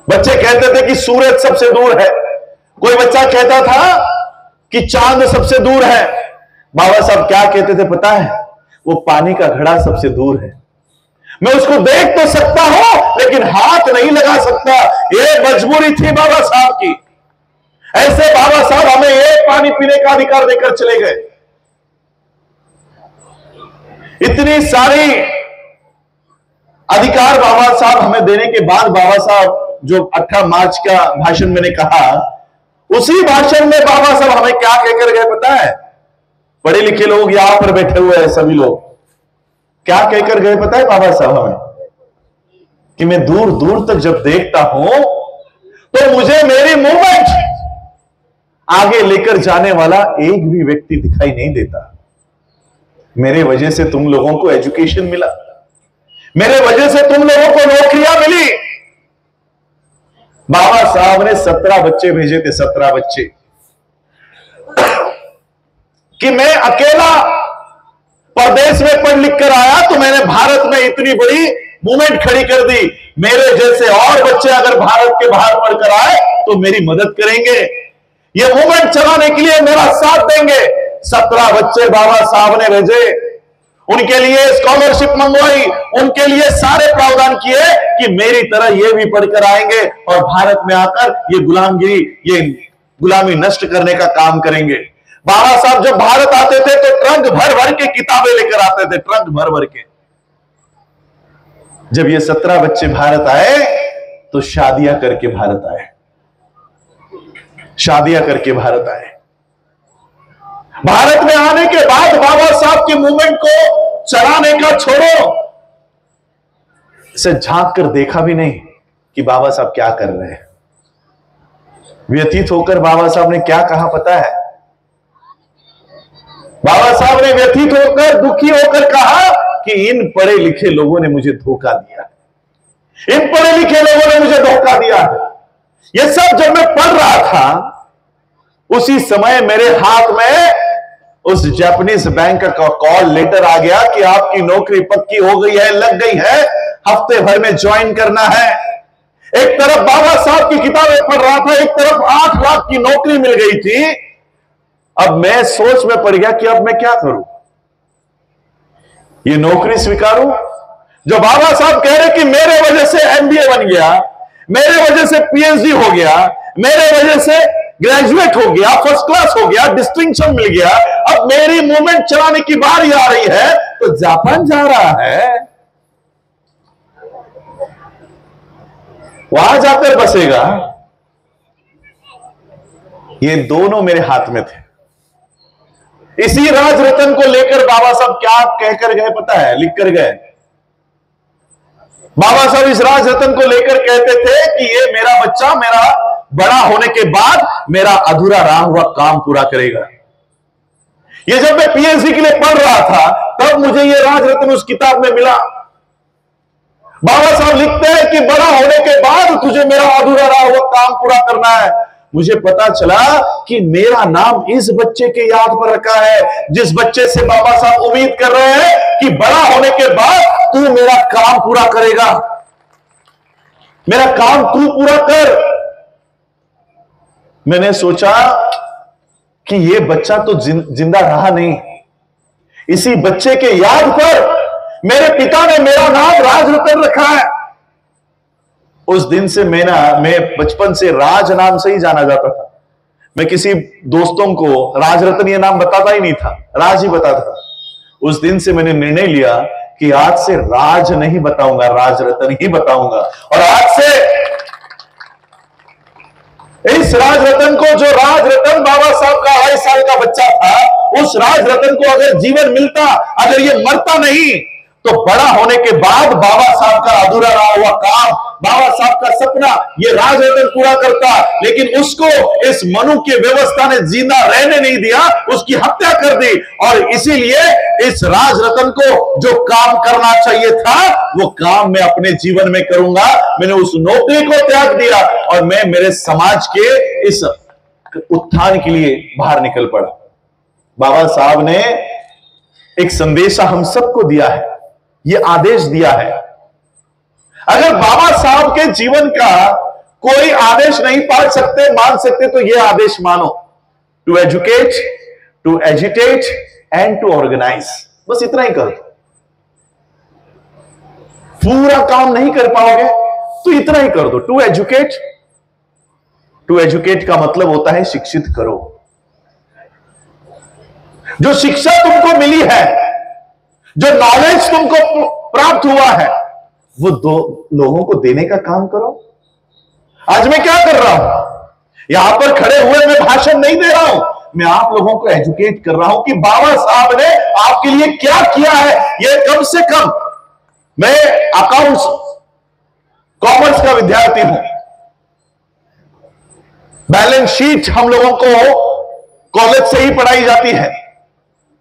बच्चे कहते थे कि सूरज सबसे दूर है, कोई बच्चा कहता था कि चांद सबसे दूर है। बाबा साहब क्या कहते थे पता है? वो पानी का घड़ा सबसे दूर है, मैं उसको देख तो सकता हूं लेकिन हाथ नहीं लगा सकता। ये मजबूरी थी बाबा साहब की। ऐसे बाबा साहब हमें एक पानी पीने का अधिकार देकर चले गए। इतनी सारी अधिकार बाबा साहब हमें देने के बाद, बाबा साहब जो 18 मार्च का भाषण मैंने कहा, उसी भाषण में बाबा साहब हमें क्या कहकर गए पता है? पढ़े लिखे लोग यहां पर बैठे हुए हैं, सभी लोग क्या कहकर गए पता है बाबा साहब हमें? कि मैं दूर दूर तक जब देखता हूं तो मुझे मेरी मूवमेंट आगे लेकर जाने वाला एक भी व्यक्ति दिखाई नहीं देता। मेरे वजह से तुम लोगों को एजुकेशन मिला, मेरे वजह से तुम लोगों को नौकरियां मिली। बाबा साहब ने 17 बच्चे भेजे थे, 17 बच्चे, कि मैं अकेला परदेश में पढ़ लिख कर आया तो मैंने भारत में इतनी बड़ी मूवमेंट खड़ी कर दी। मेरे जैसे और बच्चे अगर भारत के बाहर पढ़कर आए तो मेरी मदद करेंगे, ये मूवमेंट चलाने के लिए मेरा साथ देंगे। 17 बच्चे बाबा साहब ने भेजे, उनके लिए स्कॉलरशिप मंगवाई, उनके लिए सारे प्रावधान किए कि मेरी तरह ये भी पढ़कर आएंगे और भारत में आकर ये गुलामगिरी, ये गुलामी नष्ट करने का काम करेंगे। बाबा साहब जब भारत आते थे तो ट्रंक भर भर के किताबें लेकर आते थे, ट्रंक भर भर के। जब ये 17 बच्चे भारत आए तो शादियां करके भारत आए, शादियां करके भारत आए। भारत में आने के बाद बाबा साहब की मूवमेंट को चलाने का छोड़ो, इसे झांक कर देखा भी नहीं कि बाबा साहब क्या कर रहे हैं। व्यथित होकर बाबा साहब ने क्या कहा पता है? बाबा साहब ने व्यथित होकर, दुखी होकर कहा कि इन पढ़े लिखे लोगों ने मुझे धोखा दिया है, इन पढ़े लिखे लोगों ने मुझे धोखा दिया है। यह सब जब मैं पढ़ रहा था, उसी समय मेरे हाथ में उस जापानीज बैंक का कॉल लेटर आ गया कि आपकी नौकरी पक्की हो गई है, लग गई है, हफ्ते भर में ज्वाइन करना है। एक तरफ बाबा साहब की किताबें पढ़ रहा था, एक तरफ 8 लाख की नौकरी मिल गई थी। अब मैं सोच में पड़ गया कि अब मैं क्या करूं? ये नौकरी स्वीकारूं जो बाबा साहब कह रहे कि मेरे वजह से एमबीए बन गया, मेरे वजह से पीएचडी हो गया, मेरे वजह से ग्रेजुएट हो गया, फर्स्ट क्लास हो गया, डिस्टिंक्शन मिल गया, अब मेरी मूवमेंट चलाने की बारी आ रही है तो जापान जा रहा है, वहां जाकर बसेगा। ये दोनों मेरे हाथ में थे। इसी राज रतन को लेकर बाबा साहब क्या कहकर गए पता है? लिख कर गए। बाबा साहब इस राज रतन को लेकर कहते थे कि ये मेरा बच्चा मेरा बड़ा होने के बाद मेरा अधूरा रहा हुआ काम पूरा करेगा। ये जब मैं पीएचडी के लिए पढ़ रहा था तब मुझे ये राज रतन उस किताब में मिला। बाबा साहब लिखते हैं कि बड़ा होने के बाद तुझे मेरा अधूरा रहा हुआ काम पूरा करना है। मुझे पता चला कि मेरा नाम इस बच्चे के याद पर रखा है, जिस बच्चे से बाबा साहब उम्मीद कर रहे हैं कि बड़ा होने के बाद तू मेरा काम पूरा करेगा, मेरा काम तू पूरा कर। मैंने सोचा कि ये बच्चा तो जिंदा रहा नहीं, इसी बच्चे के याद पर मेरे पिता ने मेरा नाम राज रतन रखा है। उस दिन से मैं बचपन से राज नाम से ही जाना जाता था। मैं किसी दोस्तों को राज रतन ये नाम बताता ही नहीं था, राज ही बताता था। उस दिन से मैंने निर्णय लिया कि आज से राज नहीं बताऊंगा, राज रतन ही बताऊंगा। और आज से इस राज रतन को, जो राज रतन बाबा साहब का 2.5 साल का बच्चा था, उस राज रतन को अगर जीवन मिलता, अगर ये मरता नहीं, तो बड़ा होने के बाद बाबा साहब का अधूरा रहा हुआ काम, बाबा साहब का सपना ये राज रतन पूरा करता। लेकिन उसको इस मनु की व्यवस्था ने जिंदा रहने नहीं दिया, उसकी हत्या कर दी। और इसीलिए इस राज रतन को जो काम करना चाहिए था वो काम मैं अपने जीवन में करूंगा। मैंने उस नौकरी को त्याग दिया और मैं मेरे समाज के इस उत्थान के लिए बाहर निकल पड़ा। बाबा साहब ने एक संदेशा हम सबको दिया है, ये आदेश दिया है। अगर बाबा साहब के जीवन का कोई आदेश नहीं पाल सकते, मान सकते, तो ये आदेश मानो, to educate, to agitate and to organise. बस इतना ही कर दो। पूरा काम नहीं कर पाओगे तो इतना ही कर दो, टू एजुकेट। टू एजुकेट का मतलब होता है शिक्षित करो। जो शिक्षा तुमको मिली है, जो नॉलेज तुमको प्राप्त हुआ है, वो दो लोगों को देने का काम करो। आज मैं क्या कर रहा हूं? यहां पर खड़े हुए मैं भाषण नहीं दे रहा हूं, मैं आप लोगों को एजुकेट कर रहा हूं कि बाबा साहब ने आपके लिए क्या किया है। ये कम से कम, मैं अकाउंट्स कॉमर्स का विद्यार्थी हूं, बैलेंस शीट हम लोगों को कॉलेज से ही पढ़ाई जाती है।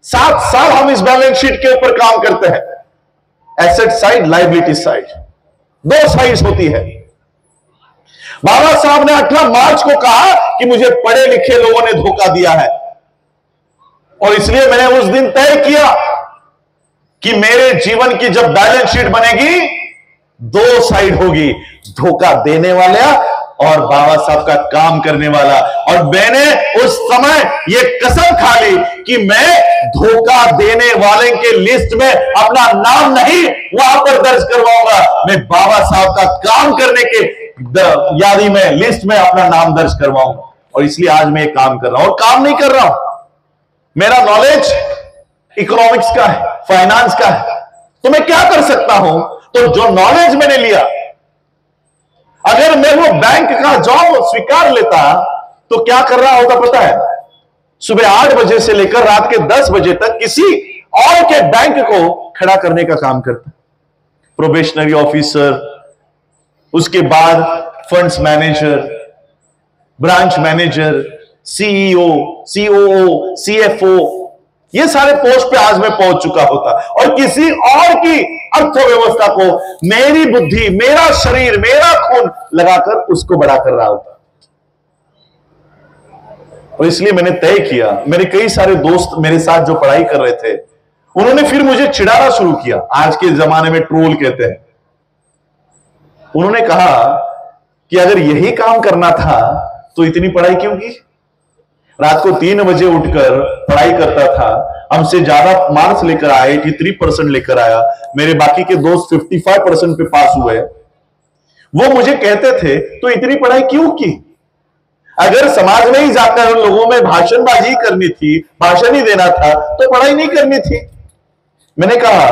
7 साल हम इस बैलेंस शीट के ऊपर काम करते हैं। Asset side, liability side, 2 sides होती है। बाबा साहब ने 18 मार्च को कहा कि मुझे पढ़े लिखे लोगों ने धोखा दिया है, और इसलिए मैंने उस दिन तय किया कि मेरे जीवन की जब बैलेंस शीट बनेगी 2 साइड होगी, धोखा देने वाला और बाबा साहब का काम करने वाला। और मैंने उस समय ये कसम खा ली कि मैं धोखा देने वाले के लिस्ट में अपना नाम नहीं वहां पर दर्ज करवाऊंगा, मैं बाबा साहब का काम करने के यादी में, लिस्ट में अपना नाम दर्ज करवाऊंगा। और इसलिए आज मैं ये काम कर रहा हूं, और काम नहीं कर रहा हूं, मेरा नॉलेज इकोनॉमिक्स का है, फाइनेंस का है, तो मैं क्या कर सकता हूं? तो जो नॉलेज मैंने लिया, अगर मैं वो बैंक का जॉब स्वीकार लेता तो क्या कर रहा होता पता है? सुबह 8 बजे से लेकर रात के 10 बजे तक किसी और के बैंक को खड़ा करने का काम करता, प्रोबेशनरी ऑफिसर, उसके बाद funds manager, branch manager, CEO, COO, CFO, ये सारे पोस्ट पे आज मैं पहुंच चुका होता और किसी और की अर्थव्यवस्था को मेरी बुद्धि, मेरा शरीर, मेरा खून लगाकर उसको बड़ा कर रहा होता। और इसलिए मैंने तय किया, मेरे कई सारे दोस्त मेरे साथ जो पढ़ाई कर रहे थे उन्होंने फिर मुझे चिढ़ाना शुरू किया, आज के जमाने में ट्रोल कहते हैं। उन्होंने कहा कि अगर यही काम करना था तो इतनी पढ़ाई क्यों की? रात को 3 बजे उठकर पढ़ाई करता था, हमसे ज्यादा मार्क्स लेकर आए, 83% लेकर आया, मेरे बाकी के दोस्त 55% पे पास हुए। वो मुझे कहते थे तो इतनी पढ़ाई क्यों की? अगर समाज में ही जाकर उन लोगों में भाषणबाजी करनी थी, भाषण ही देना था तो पढ़ाई नहीं करनी थी। मैंने कहा,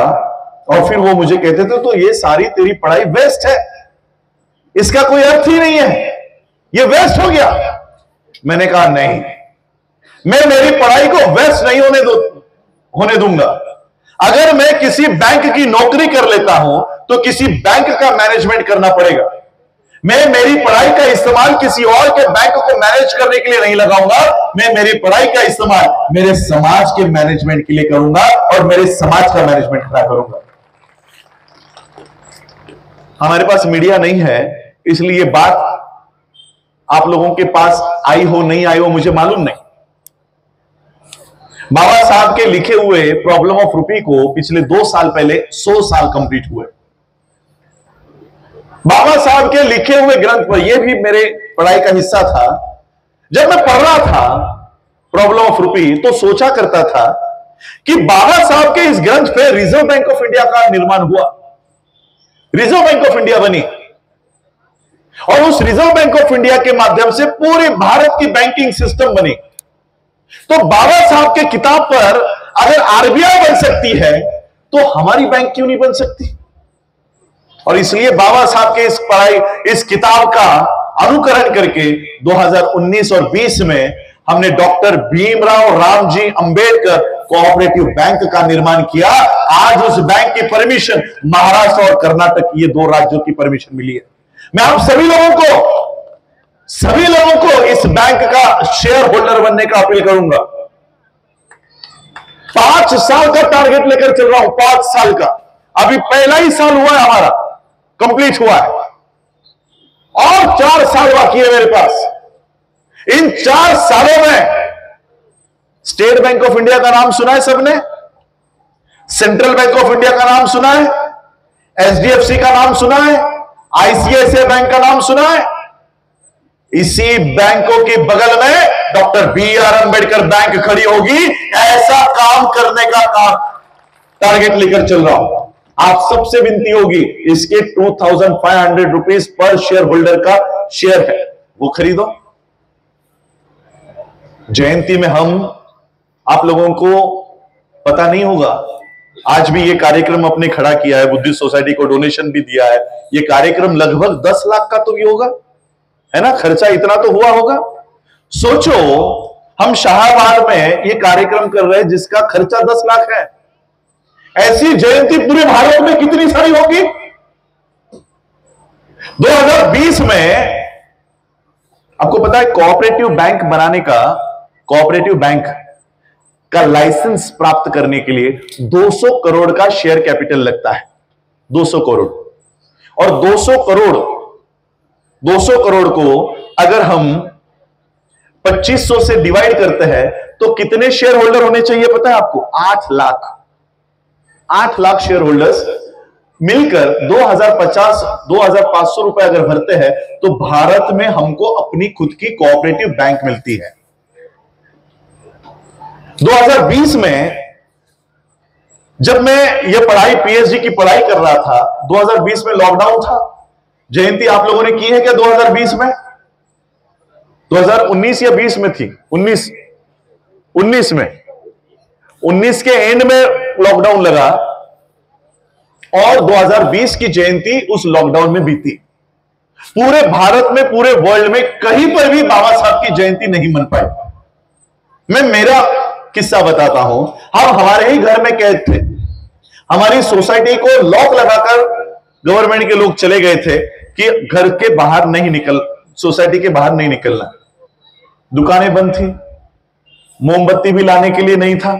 और फिर वो मुझे कहते थे तो ये सारी तेरी पढ़ाई वेस्ट है, इसका कोई अर्थ ही नहीं है, ये वेस्ट हो गया। मैंने कहा नहीं, मैं मेरी पढ़ाई को वेस्ट नहीं होने दूंगा। अगर मैं किसी बैंक की नौकरी कर लेता हूं तो किसी बैंक का मैनेजमेंट करना पड़ेगा। मैं मेरी पढ़ाई का इस्तेमाल किसी और के बैंक को मैनेज करने के लिए नहीं लगाऊंगा, मैं मेरी पढ़ाई का इस्तेमाल मेरे समाज के मैनेजमेंट के लिए करूंगा और मेरे समाज का मैनेजमेंट खड़ा करूंगा। हमारे पास मीडिया नहीं है, इसलिए ये बात आप लोगों के पास आई हो नहीं आई हो मुझे मालूम नहीं। बाबा साहब के लिखे हुए प्रॉब्लम ऑफ रुपी को पिछले 2 साल पहले 100 साल कंप्लीट हुए। बाबा साहब के लिखे हुए ग्रंथ पर, यह भी मेरे पढ़ाई का हिस्सा था। जब मैं पढ़ रहा था प्रॉब्लम ऑफ रुपी तो सोचा करता था कि बाबा साहब के इस ग्रंथ पे रिजर्व बैंक ऑफ इंडिया का निर्माण हुआ, रिजर्व बैंक ऑफ इंडिया बनी और उस रिजर्व बैंक ऑफ इंडिया के माध्यम से पूरे भारत की बैंकिंग सिस्टम बनी। तो बाबा साहब के किताब पर अगर आरबीआई बन सकती है तो हमारी बैंक क्यों नहीं बन सकती? और इसलिए बाबा साहब के इस किताब का अनुकरण करके 2019 और 20 में हमने doctor Bhimrao Ramji Ambedkar cooperative bank का निर्माण किया। आज उस बैंक की परमिशन महाराष्ट्र और कर्नाटक, ये 2 राज्यों की परमिशन मिली है। मैं आप सभी लोगों को इस बैंक का शेयर होल्डर बनने का अपील करूंगा। 5 साल का टारगेट लेकर चल रहा हूं, 5 साल का। अभी पहला ही साल हुआ है हमारा, कंप्लीट हुआ है और 4 साल बाकी है मेरे पास। इन 4 सालों में स्टेट बैंक ऑफ इंडिया का नाम सुना है सबने, सेंट्रल बैंक ऑफ इंडिया का नाम सुना है, एचडीएफसी का नाम सुना है, आईसीआईसीआई बैंक का नाम सुना है। इसी बैंकों के बगल में डॉक्टर बी.आर. अंबेडकर बैंक खड़ी होगी। ऐसा काम करने का टारगेट लेकर चल रहा हूं। आप सबसे विनती होगी, इसके 2500 रुपीज पर शेयर होल्डर का शेयर है, वो खरीदो। जयंती में हम आप लोगों को पता नहीं होगा, आज भी ये कार्यक्रम अपने खड़ा किया है, बुद्धिस्ट सोसाइटी को डोनेशन भी दिया है। ये कार्यक्रम लगभग 10 लाख का तो भी होगा, है ना? खर्चा इतना तो हुआ होगा। सोचो, हम शाहबाद में ये कार्यक्रम कर रहे हैं जिसका खर्चा 10 लाख है। ऐसी जयंती पूरे भारत में कितनी सारी होगी? 2020 में आपको पता है कोऑपरेटिव बैंक बनाने का, कोऑपरेटिव बैंक का लाइसेंस प्राप्त करने के लिए 200 करोड़ का शेयर कैपिटल लगता है। 200 करोड़। और 200 करोड़ को अगर हम 2500 से डिवाइड करते हैं तो कितने शेयर होल्डर होने चाहिए पता है आपको? 8 लाख। 8 लाख शेयर होल्डर्स मिलकर 2500 रुपए अगर भरते हैं तो भारत में हमको अपनी खुद की कोऑपरेटिव बैंक मिलती है। 2020 में जब मैं ये पढ़ाई, पीएचडी की पढ़ाई कर रहा था, 2020 में लॉकडाउन था। जयंती आप लोगों ने की है क्या 2020 में? 2019 या 20 में थी? 19 में। 19 के एंड में लॉकडाउन लगा और 2020 की जयंती उस लॉकडाउन में बीती। पूरे भारत में, पूरे वर्ल्ड में कहीं पर भी बाबा साहब की जयंती नहीं मन पाई। मैं मेरा किस्सा बताता हूं। हम हमारे ही घर में कैद थे, हमारी सोसाइटी को लॉक लगाकर गवर्नमेंट के लोग चले गए थे कि घर के बाहर नहीं निकल, सोसाइटी के बाहर नहीं निकलना। दुकानें बंद थी, मोमबत्ती भी लाने के लिए नहीं था,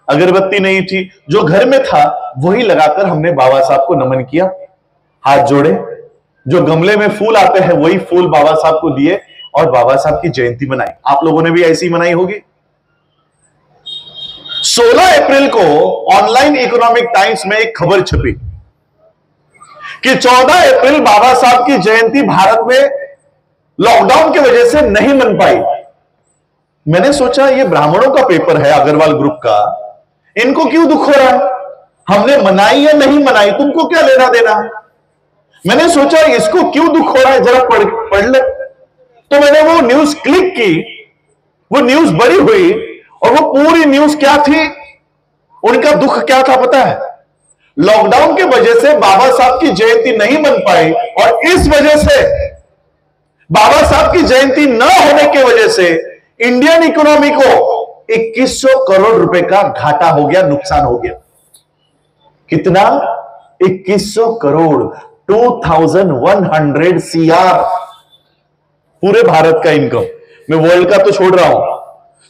अगरबत्ती नहीं थी, जो घर में था वही लगाकर हमने बाबा साहब को नमन किया, हाथ जोड़े, जो गमले में फूल आते हैं वही फूल बाबा साहब को दिए और बाबा साहब की जयंती मनाई। आप लोगों ने भी ऐसी मनाई होगी। 16 अप्रैल को ऑनलाइन इकोनॉमिक टाइम्स में एक खबर छपी कि 14 अप्रैल बाबा साहब की जयंती भारत में लॉकडाउन की वजह से नहीं मन पाई। मैंने सोचा ये ब्राह्मणों का पेपर है, अग्रवाल ग्रुप का, इनको क्यों दुख हो रहा है? हमने मनाई या नहीं मनाई, तुमको क्या लेना देना? मैंने सोचा इसको क्यों दुख हो रहा है, जरा पढ़ ले। तो मैंने वो न्यूज क्लिक की, वो न्यूज बड़ी हुई और वो पूरी न्यूज क्या थी, उनका दुख क्या था पता है? लॉकडाउन की वजह से बाबा साहब की जयंती नहीं मन पाई और इस वजह से बाबा साहब की जयंती न होने की वजह से इंडियन इकोनॉमी को 2100 करोड़ रुपए का घाटा हो गया, नुकसान हो गया। कितना? 2100 करोड़, 2100 CR, पूरे भारत का इनकम। मैं वर्ल्ड का तो छोड़ रहा हूं।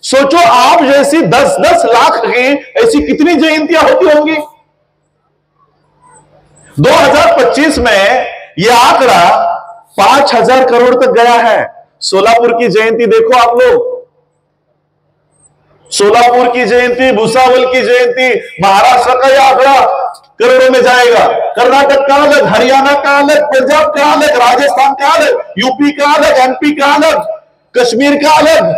सोचो आप जैसी 10-10 लाख की ऐसी कितनी जयंतियां होती होंगी। 2025 में यह आंकड़ा 5000 करोड़ तक गया है। सोलापुर की जयंती देखो आप लोग, सोलापुर की जयंती, भुसावल की जयंती, महाराष्ट्र का यह आंकड़ा करोड़ों में जाएगा। कर्नाटक का अलग, हरियाणा का अलग, पंजाब का अलग, राजस्थान का अलग, यूपी का अलग, एमपी का अलग, कश्मीर का अलग।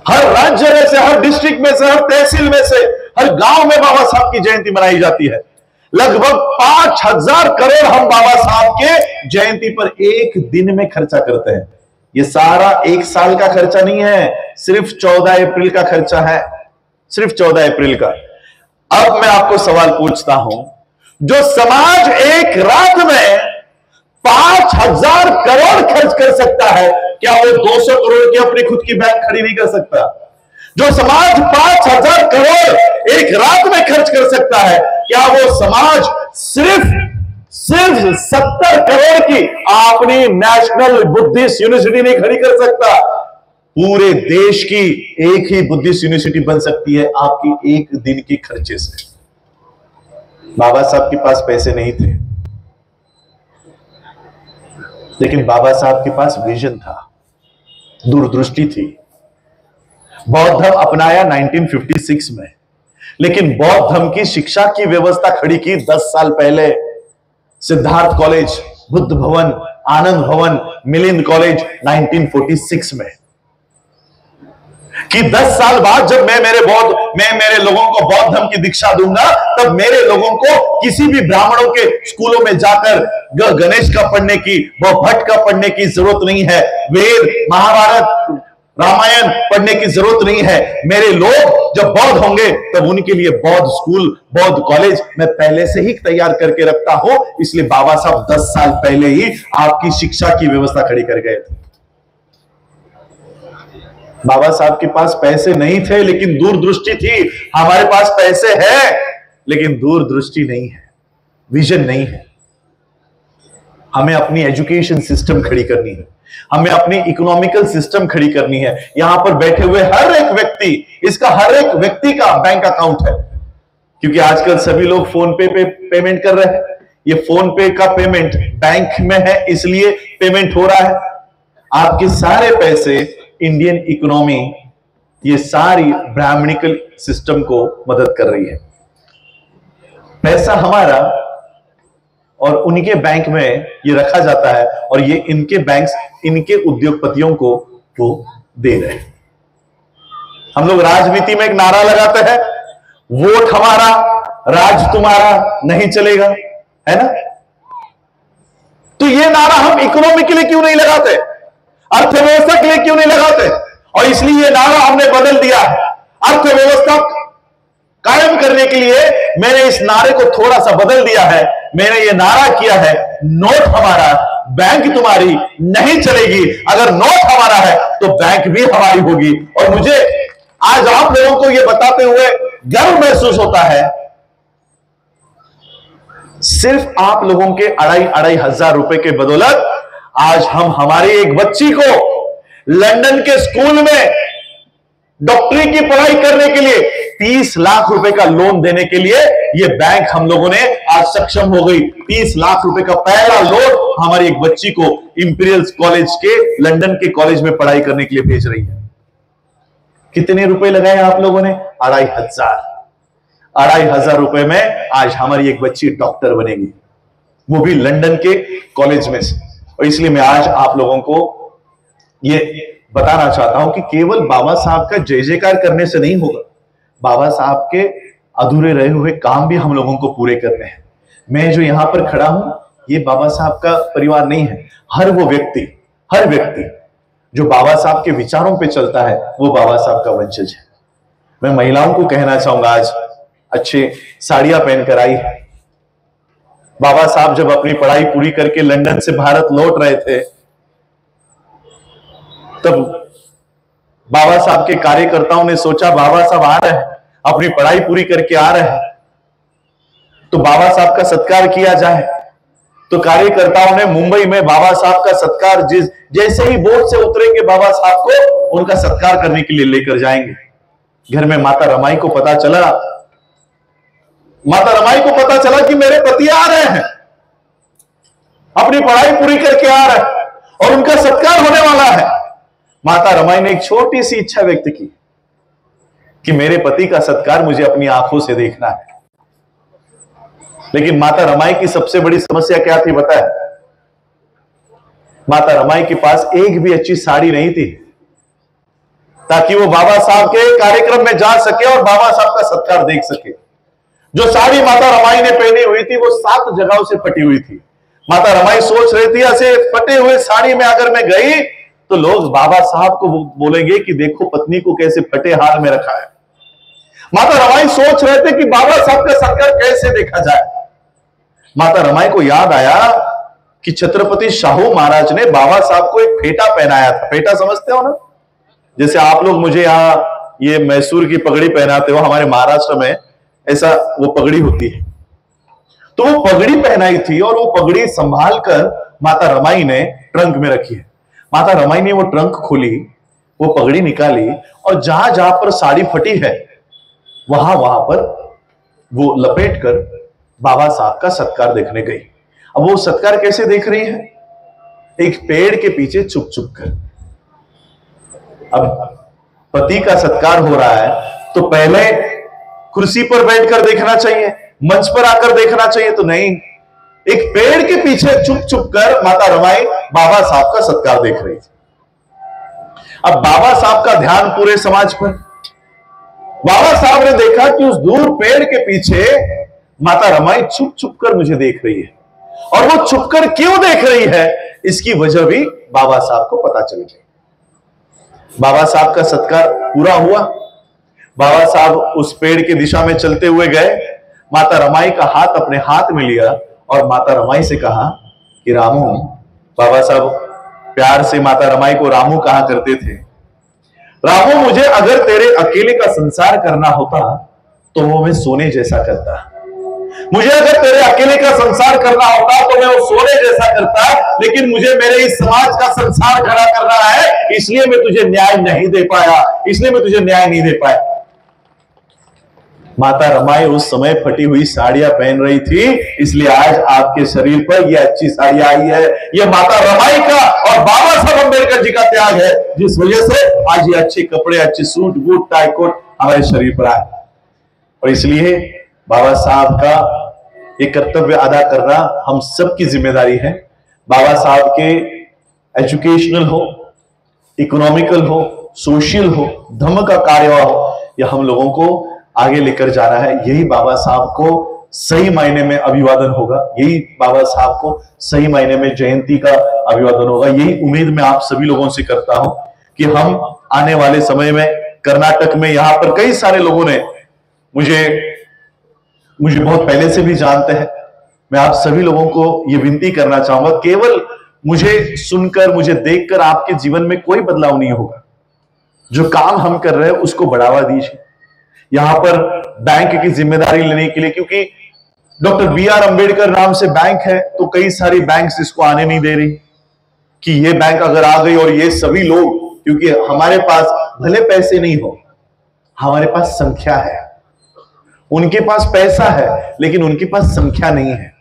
हर राज्य में से, हर डिस्ट्रिक्ट में से, हर तहसील में से, हर गांव में बाबा साहब की जयंती मनाई जाती है। लगभग 5000 करोड़ हम बाबा साहब के जयंती पर एक दिन में खर्चा करते हैं। ये सारा एक साल का खर्चा नहीं है, सिर्फ 14 अप्रैल का खर्चा है, सिर्फ 14 अप्रैल का। अब मैं आपको सवाल पूछता हूं, जो समाज एक रात में 5000 करोड़ खर्च कर सकता है, क्या वो 200 करोड़ की अपनी खुद की बैंक खड़ी नहीं कर सकता? जो समाज 5000 करोड़ एक रात में खर्च कर सकता है, क्या वो समाज सिर्फ 70 करोड़ की अपनी नेशनल बुद्धिस्ट यूनिवर्सिटी नहीं खड़ी कर सकता? पूरे देश की एक ही बुद्धिस्ट यूनिवर्सिटी बन सकती है आपकी एक दिन के खर्चे से। बाबा साहब के पास पैसे नहीं थे, लेकिन बाबा साहब के पास विजन था, दूरदृष्टि थी। बौद्ध धर्म अपनाया 1956 में, लेकिन बौद्ध धर्म की शिक्षा की व्यवस्था खड़ी की 10 साल पहले। सिद्धार्थ कॉलेज, बुद्ध भवन, आनंद भवन, मिलिंद कॉलेज 1946 में। कि 10 साल बाद जब मैं मेरे लोगों को बौद्ध धर्म की दीक्षा दूंगा, तब मेरे लोगों को किसी भी ब्राह्मणों के स्कूलों में जाकर गणेश का पढ़ने की, भट्ट का पढ़ने की जरूरत नहीं है, वेद, महाभारत, रामायण पढ़ने की जरूरत नहीं है। मेरे लोग जब बौद्ध होंगे तब उनके लिए बौद्ध स्कूल, बौद्ध कॉलेज मैं पहले से ही तैयार करके रखता हूं। इसलिए बाबा साहब 10 साल पहले ही आपकी शिक्षा की व्यवस्था खड़ी कर गए थे। बाबा साहब के पास पैसे नहीं थे, लेकिन दूरदृष्टि थी। हमारे पास पैसे है, लेकिन दूरदृष्टि नहीं है, विजन नहीं है। हमें अपनी एजुकेशन सिस्टम खड़ी करनी है, हमें अपनी इकोनॉमिकल सिस्टम खड़ी करनी है। यहां पर बैठे हुए हर एक व्यक्ति, इसका हर एक व्यक्ति का बैंक अकाउंट है, क्योंकि आजकल सभी लोग फोन पे पेमेंट कर रहे हैं। ये फोन पे का पेमेंट बैंक में है, इसलिए पेमेंट हो रहा है। आपके सारे पैसे इंडियन इकोनॉमी, ये सारी ब्राह्मणिकल सिस्टम को मदद कर रही है। पैसा हमारा और उनके बैंक में ये रखा जाता है और ये इनके बैंक्स इनके उद्योगपतियों को वो दे रहे हैं। हम लोग राजनीति में एक नारा लगाते हैं, वोट हमारा राज तुम्हारा, नहीं चलेगा, है ना? तो ये नारा हम इकोनॉमी के लिए क्यों नहीं लगाते, अर्थव्यवस्था के लिए क्यों नहीं लगाते? और इसलिए ये नारा हमने बदल दिया है। अर्थव्यवस्था कायम करने के लिए मैंने इस नारे को थोड़ा सा बदल दिया है। मैंने ये नारा किया है, नोट हमारा बैंक तुम्हारी, नहीं चलेगी। अगर नोट हमारा है तो बैंक भी हमारी होगी। और मुझे आज आप लोगों को यह बताते हुए गर्व महसूस होता है, सिर्फ आप लोगों के 2,500 रुपए के बदौलत आज हम हमारी एक बच्ची को लंदन के स्कूल में डॉक्टरी की पढ़ाई करने के लिए 30 लाख रुपए का लोन देने के लिए ये बैंक हम लोगों ने आज सक्षम हो गई। 30 लाख रुपए का पहला लोन हमारी एक बच्ची को इंपीरियल कॉलेज के लंदन के कॉलेज में पढ़ाई करने के लिए भेज रही है। कितने रुपए लगाए आप लोगों ने? 2,500 रुपए में आज हमारी एक बच्ची डॉक्टर बनेगी, वो भी लंदन के कॉलेज में से। और इसलिए मैं आज आप लोगों को ये बताना चाहता हूं कि केवल बाबा साहब का जय जयकार करने से नहीं होगा, बाबा साहब के अधूरे रहे हुए काम भी हम लोगों को पूरे करने हैं। मैं जो यहां पर खड़ा हूं, ये बाबा साहब का परिवार नहीं है। हर व्यक्ति जो बाबा साहब के विचारों पे चलता है, वो बाबा साहब का वंशज है। मैं महिलाओं को कहना चाहूंगा, आज अच्छे साड़ियां पहनकर आई है। बाबा साहब जब अपनी पढ़ाई पूरी करके लंदन से भारत लौट रहे थे, तब बाबा साहब के कार्यकर्ताओं ने सोचा बाबा साहब आ रहे हैं, अपनी पढ़ाई पूरी करके आ रहे हैं, तो बाबा साहब का सत्कार किया जाए। तो कार्यकर्ताओं ने मुंबई में बाबा साहब का सत्कार, जैसे ही बोट से उतरेंगे बाबा साहब को उनका सत्कार करने के लिए लेकर जाएंगे। घर में माता रमाई को पता चला कि मेरे पति आ रहे हैं, अपनी पढ़ाई पूरी करके आ रहे हैं और उनका सत्कार होने वाला है। माता रमाई ने एक छोटी सी इच्छा व्यक्त की कि मेरे पति का सत्कार मुझे अपनी आंखों से देखना है। लेकिन माता रमाई की सबसे बड़ी समस्या क्या थी पता है? माता रमाई के पास एक भी अच्छी साड़ी नहीं थी ताकि वो बाबा साहब के कार्यक्रम में जा सके और बाबा साहब का सत्कार देख सके। जो साड़ी माता रमाई ने पहनी हुई थी वो 7 जगहों से फटी हुई थी। माता रमाई सोच रही थी, ऐसे फटे हुए साड़ी में अगर मैं गई तो लोग बाबा साहब को बोलेंगे कि देखो पत्नी को कैसे फटे हाल में रखा है। माता रमाई सोच रहे थे कि बाबा साहब का सत्कार कैसे देखा जाए। माता रमाई को याद आया कि छत्रपति शाहू महाराज ने बाबा साहब को एक फेटा पहनाया था। फेटा समझते हो ना? जैसे आप लोग मुझे यहां ये मैसूर की पगड़ी पहनाते हो, हमारे महाराष्ट्र में ऐसा वो पगड़ी होती है। तो वो पगड़ी पहनाई थी और वो पगड़ी संभाल कर माता रमाई ने ट्रंक में रखी है। माता रमाई ने वो ट्रंक खोली, वो पगड़ी निकाली और जहां जहां पर साड़ी फटी है वहां वहां पर वो लपेट कर बाबा साहब का सत्कार देखने गई। अब वो सत्कार कैसे देख रही है? एक पेड़ के पीछे छुप छुप कर। अब पति का सत्कार हो रहा है तो पहले कुर्सी पर बैठकर देखना चाहिए, मंच पर आकर देखना चाहिए, तो नहीं, एक पेड़ के पीछे छुप छुप कर माता रमाई बाबा साहब का सत्कार देख रही थी। अब बाबा साहब का ध्यान पूरे समाज पर। बाबा साहब ने देखा कि उस दूर पेड़ के पीछे माता रमाई छुप छुप कर मुझे देख रही है, और वो छुपकर क्यों देख रही है इसकी वजह भी बाबा साहब को पता चल गई। बाबा साहब का सत्कार पूरा हुआ। बाबा साहब उस पेड़ की दिशा में चलते हुए गए, माता रमाई का हाथ अपने हाथ में लिया और माता रमाई से कहा कि रामू, बाबा साहब प्यार से माता रमाई को रामू कहा करते थे, रामू मुझे अगर तेरे अकेले का संसार करना होता तो वो मैं सोने जैसा करता। मुझे अगर तेरे अकेले का संसार करना होता तो मैं वो सोने जैसा करता, लेकिन मुझे मेरे इस समाज का संसार खड़ा करना है, इसलिए मैं तुझे न्याय नहीं दे पाया। माता रमाई उस समय फटी हुई साड़ियां पहन रही थी, इसलिए आज आपके शरीर पर यह अच्छी साड़ी आई है। यह माता रमाई का और बाबा साहब अम्बेडकर जी का त्याग है, जिस वजह से आज ये अच्छे कपड़े, अच्छे सूट बूट टाई कोट हमारे शरीर पर आए। और इसलिए बाबा साहब का ये कर्तव्य अदा करना हम सबकी जिम्मेदारी है। बाबा साहब के एजुकेशनल हो, इकोनॉमिकल हो, सोशल हो, धर्म का कार्य हो, यह हम लोगों को आगे लेकर जाना है। यही बाबा साहब को सही मायने में अभिवादन होगा, यही बाबा साहब को सही मायने में जयंती का अभिवादन होगा। यही उम्मीद मैं आप सभी लोगों से करता हूं कि हम आने वाले समय में कर्नाटक में, यहां पर कई सारे लोगों ने मुझे बहुत पहले से भी जानते हैं, मैं आप सभी लोगों को यह विनती करना चाहूंगा, केवल मुझे सुनकर, मुझे देखकर आपके जीवन में कोई बदलाव नहीं होगा। जो काम हम कर रहे हैं उसको बढ़ावा दीजिए। यहां पर बैंक की जिम्मेदारी लेने के लिए, क्योंकि डॉक्टर बी आर अंबेडकर नाम से बैंक है तो कई सारी बैंक्स इसको आने नहीं दे रही। कि ये बैंक अगर आ गई और ये सभी लोग, क्योंकि हमारे पास भले पैसे नहीं हो, हमारे पास संख्या है। उनके पास पैसा है लेकिन उनके पास संख्या नहीं है।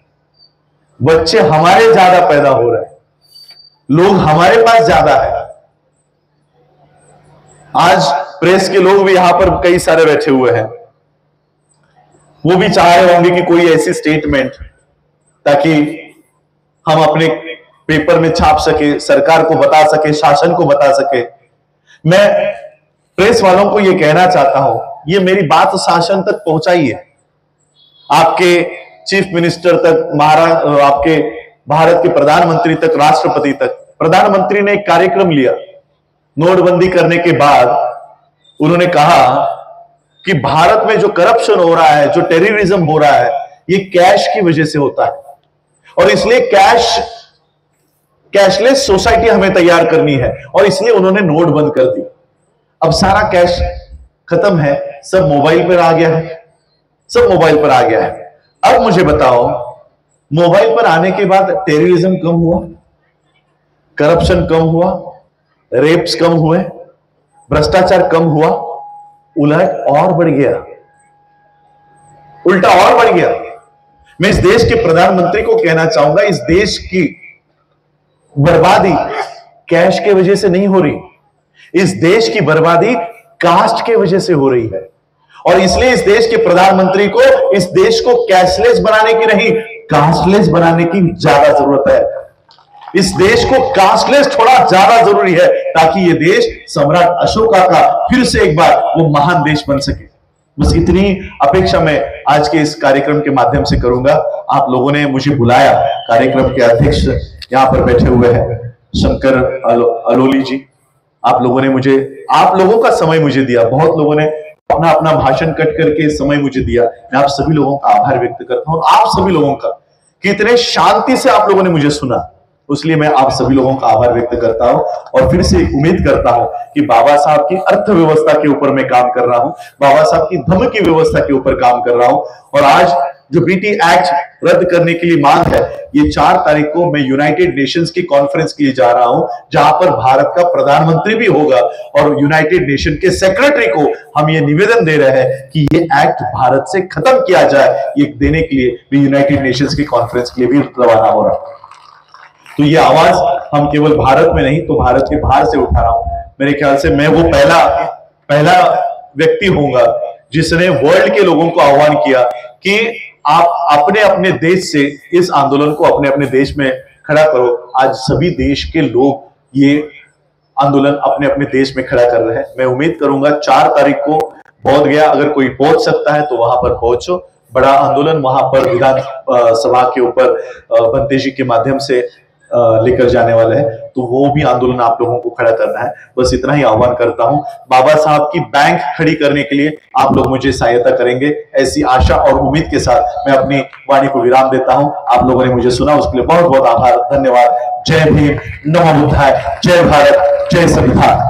बच्चे हमारे ज्यादा पैदा हो रहे हैं, लोग हमारे पास ज्यादा है। आज प्रेस के लोग भी यहां पर कई सारे बैठे हुए हैं, वो भी चाह रहे होंगे कि कोई ऐसी स्टेटमेंट ताकि हम अपने पेपर में छाप सके, सरकार को बता सके, शासन को बता सके। मैं प्रेस वालों को यह कहना चाहता हूं, ये मेरी बात शासन तक पहुंचाइए, आपके चीफ मिनिस्टर तक, आपके भारत के प्रधानमंत्री तक, राष्ट्रपति तक। प्रधानमंत्री ने एक कार्यक्रम लिया नोटबंदी करने के बाद। उन्होंने कहा कि भारत में जो करप्शन हो रहा है, जो टेररिज्म हो रहा है, ये कैश की वजह से होता है और इसलिए कैशलेस सोसाइटी हमें तैयार करनी है और इसलिए उन्होंने नोट बंद कर दी। अब सारा कैश खत्म है, सब मोबाइल पर आ गया है, सब मोबाइल पर आ गया है। अब मुझे बताओ, मोबाइल पर आने के बाद टेररिज्म कम हुआ, करप्शन कम हुआ, रेप्स कम हुए, भ्रष्टाचार कम हुआ? उलट और बढ़ गया, उल्टा और बढ़ गया। मैं इस देश के प्रधानमंत्री को कहना चाहूंगा, इस देश की बर्बादी कैश के वजह से नहीं हो रही, इस देश की बर्बादी कास्ट के वजह से हो रही है और इसलिए इस देश के प्रधानमंत्री को इस देश को कैशलेस बनाने की नहीं, कास्टलेस बनाने की ज्यादा जरूरत है। इस देश को कास्टलेस थोड़ा ज्यादा जरूरी है ताकि यह देश सम्राट अशोका का फिर से एक बार वो महान देश बन सके। बस इतनी अपेक्षा मैं आज के इस कार्यक्रम के माध्यम से करूंगा। आप लोगों ने मुझे बुलाया, कार्यक्रम के अध्यक्ष यहां पर बैठे हुए हैं शंकर अलोली जी। आप लोगों का समय मुझे दिया, बहुत लोगों ने अपना अपना भाषण कट करके समय मुझे दिया। मैं आप सभी लोगों का आभार व्यक्त करता हूं, आप सभी लोगों का कि इतने शांति से आप लोगों ने मुझे सुना, इसलिए मैं आप सभी लोगों का आभार व्यक्त करता हूं और फिर से उम्मीद करता हूं कि बाबा साहब की अर्थव्यवस्था के ऊपर मैं काम कर रहा हूं, बाबा साहब की धर्म की व्यवस्था के ऊपर काम कर रहा हूं। और आज जो बीटी एक्ट रद्द करने के लिए मांग है, ये 4 तारीख को मैं यूनाइटेड नेशंस की कॉन्फ्रेंस के लिए जा रहा हूं, जहां पर भारत का प्रधानमंत्री भी होगा और यूनाइटेड नेशन के सेक्रेटरी को हम ये निवेदन दे रहे हैं कि ये एक्ट भारत से खत्म किया जाए। ये देने के लिए भी यूनाइटेड नेशंस की कॉन्फ्रेंस के लिए भी रवाना हो रहा हूं। तो ये आवाज हम केवल भारत में नहीं तो भारत के बाहर से उठा रहा हूं। मेरे ख्याल से मैं वो पहला व्यक्ति होऊंगा जिसने वर्ल्ड के लोगों को आह्वान किया कि आप अपने अपने देश से इस आंदोलन को अपने अपने देश में खड़ा करो। आज सभी देश के लोग ये आंदोलन अपने अपने देश में खड़ा कर रहे हैं। मैं उम्मीद करूंगा 4 तारीख को बोध गया अगर कोई पहुंच सकता है तो वहां पर पहुंचो। बड़ा आंदोलन वहां पर विधान सभा के ऊपर बनते जी के माध्यम से लेकर जाने वाले हैं, तो वो भी आंदोलन आप लोगों को खड़ा करना है। बस इतना ही आह्वान करता हूं। बाबा साहब की बैंक खड़ी करने के लिए आप लोग मुझे सहायता करेंगे, ऐसी आशा और उम्मीद के साथ मैं अपनी वाणी को विराम देता हूं। आप लोगों ने मुझे सुना उसके लिए बहुत बहुत आभार, धन्यवाद। जय भीम, नमो बुद्धाय, जय भारत, जय संविधान।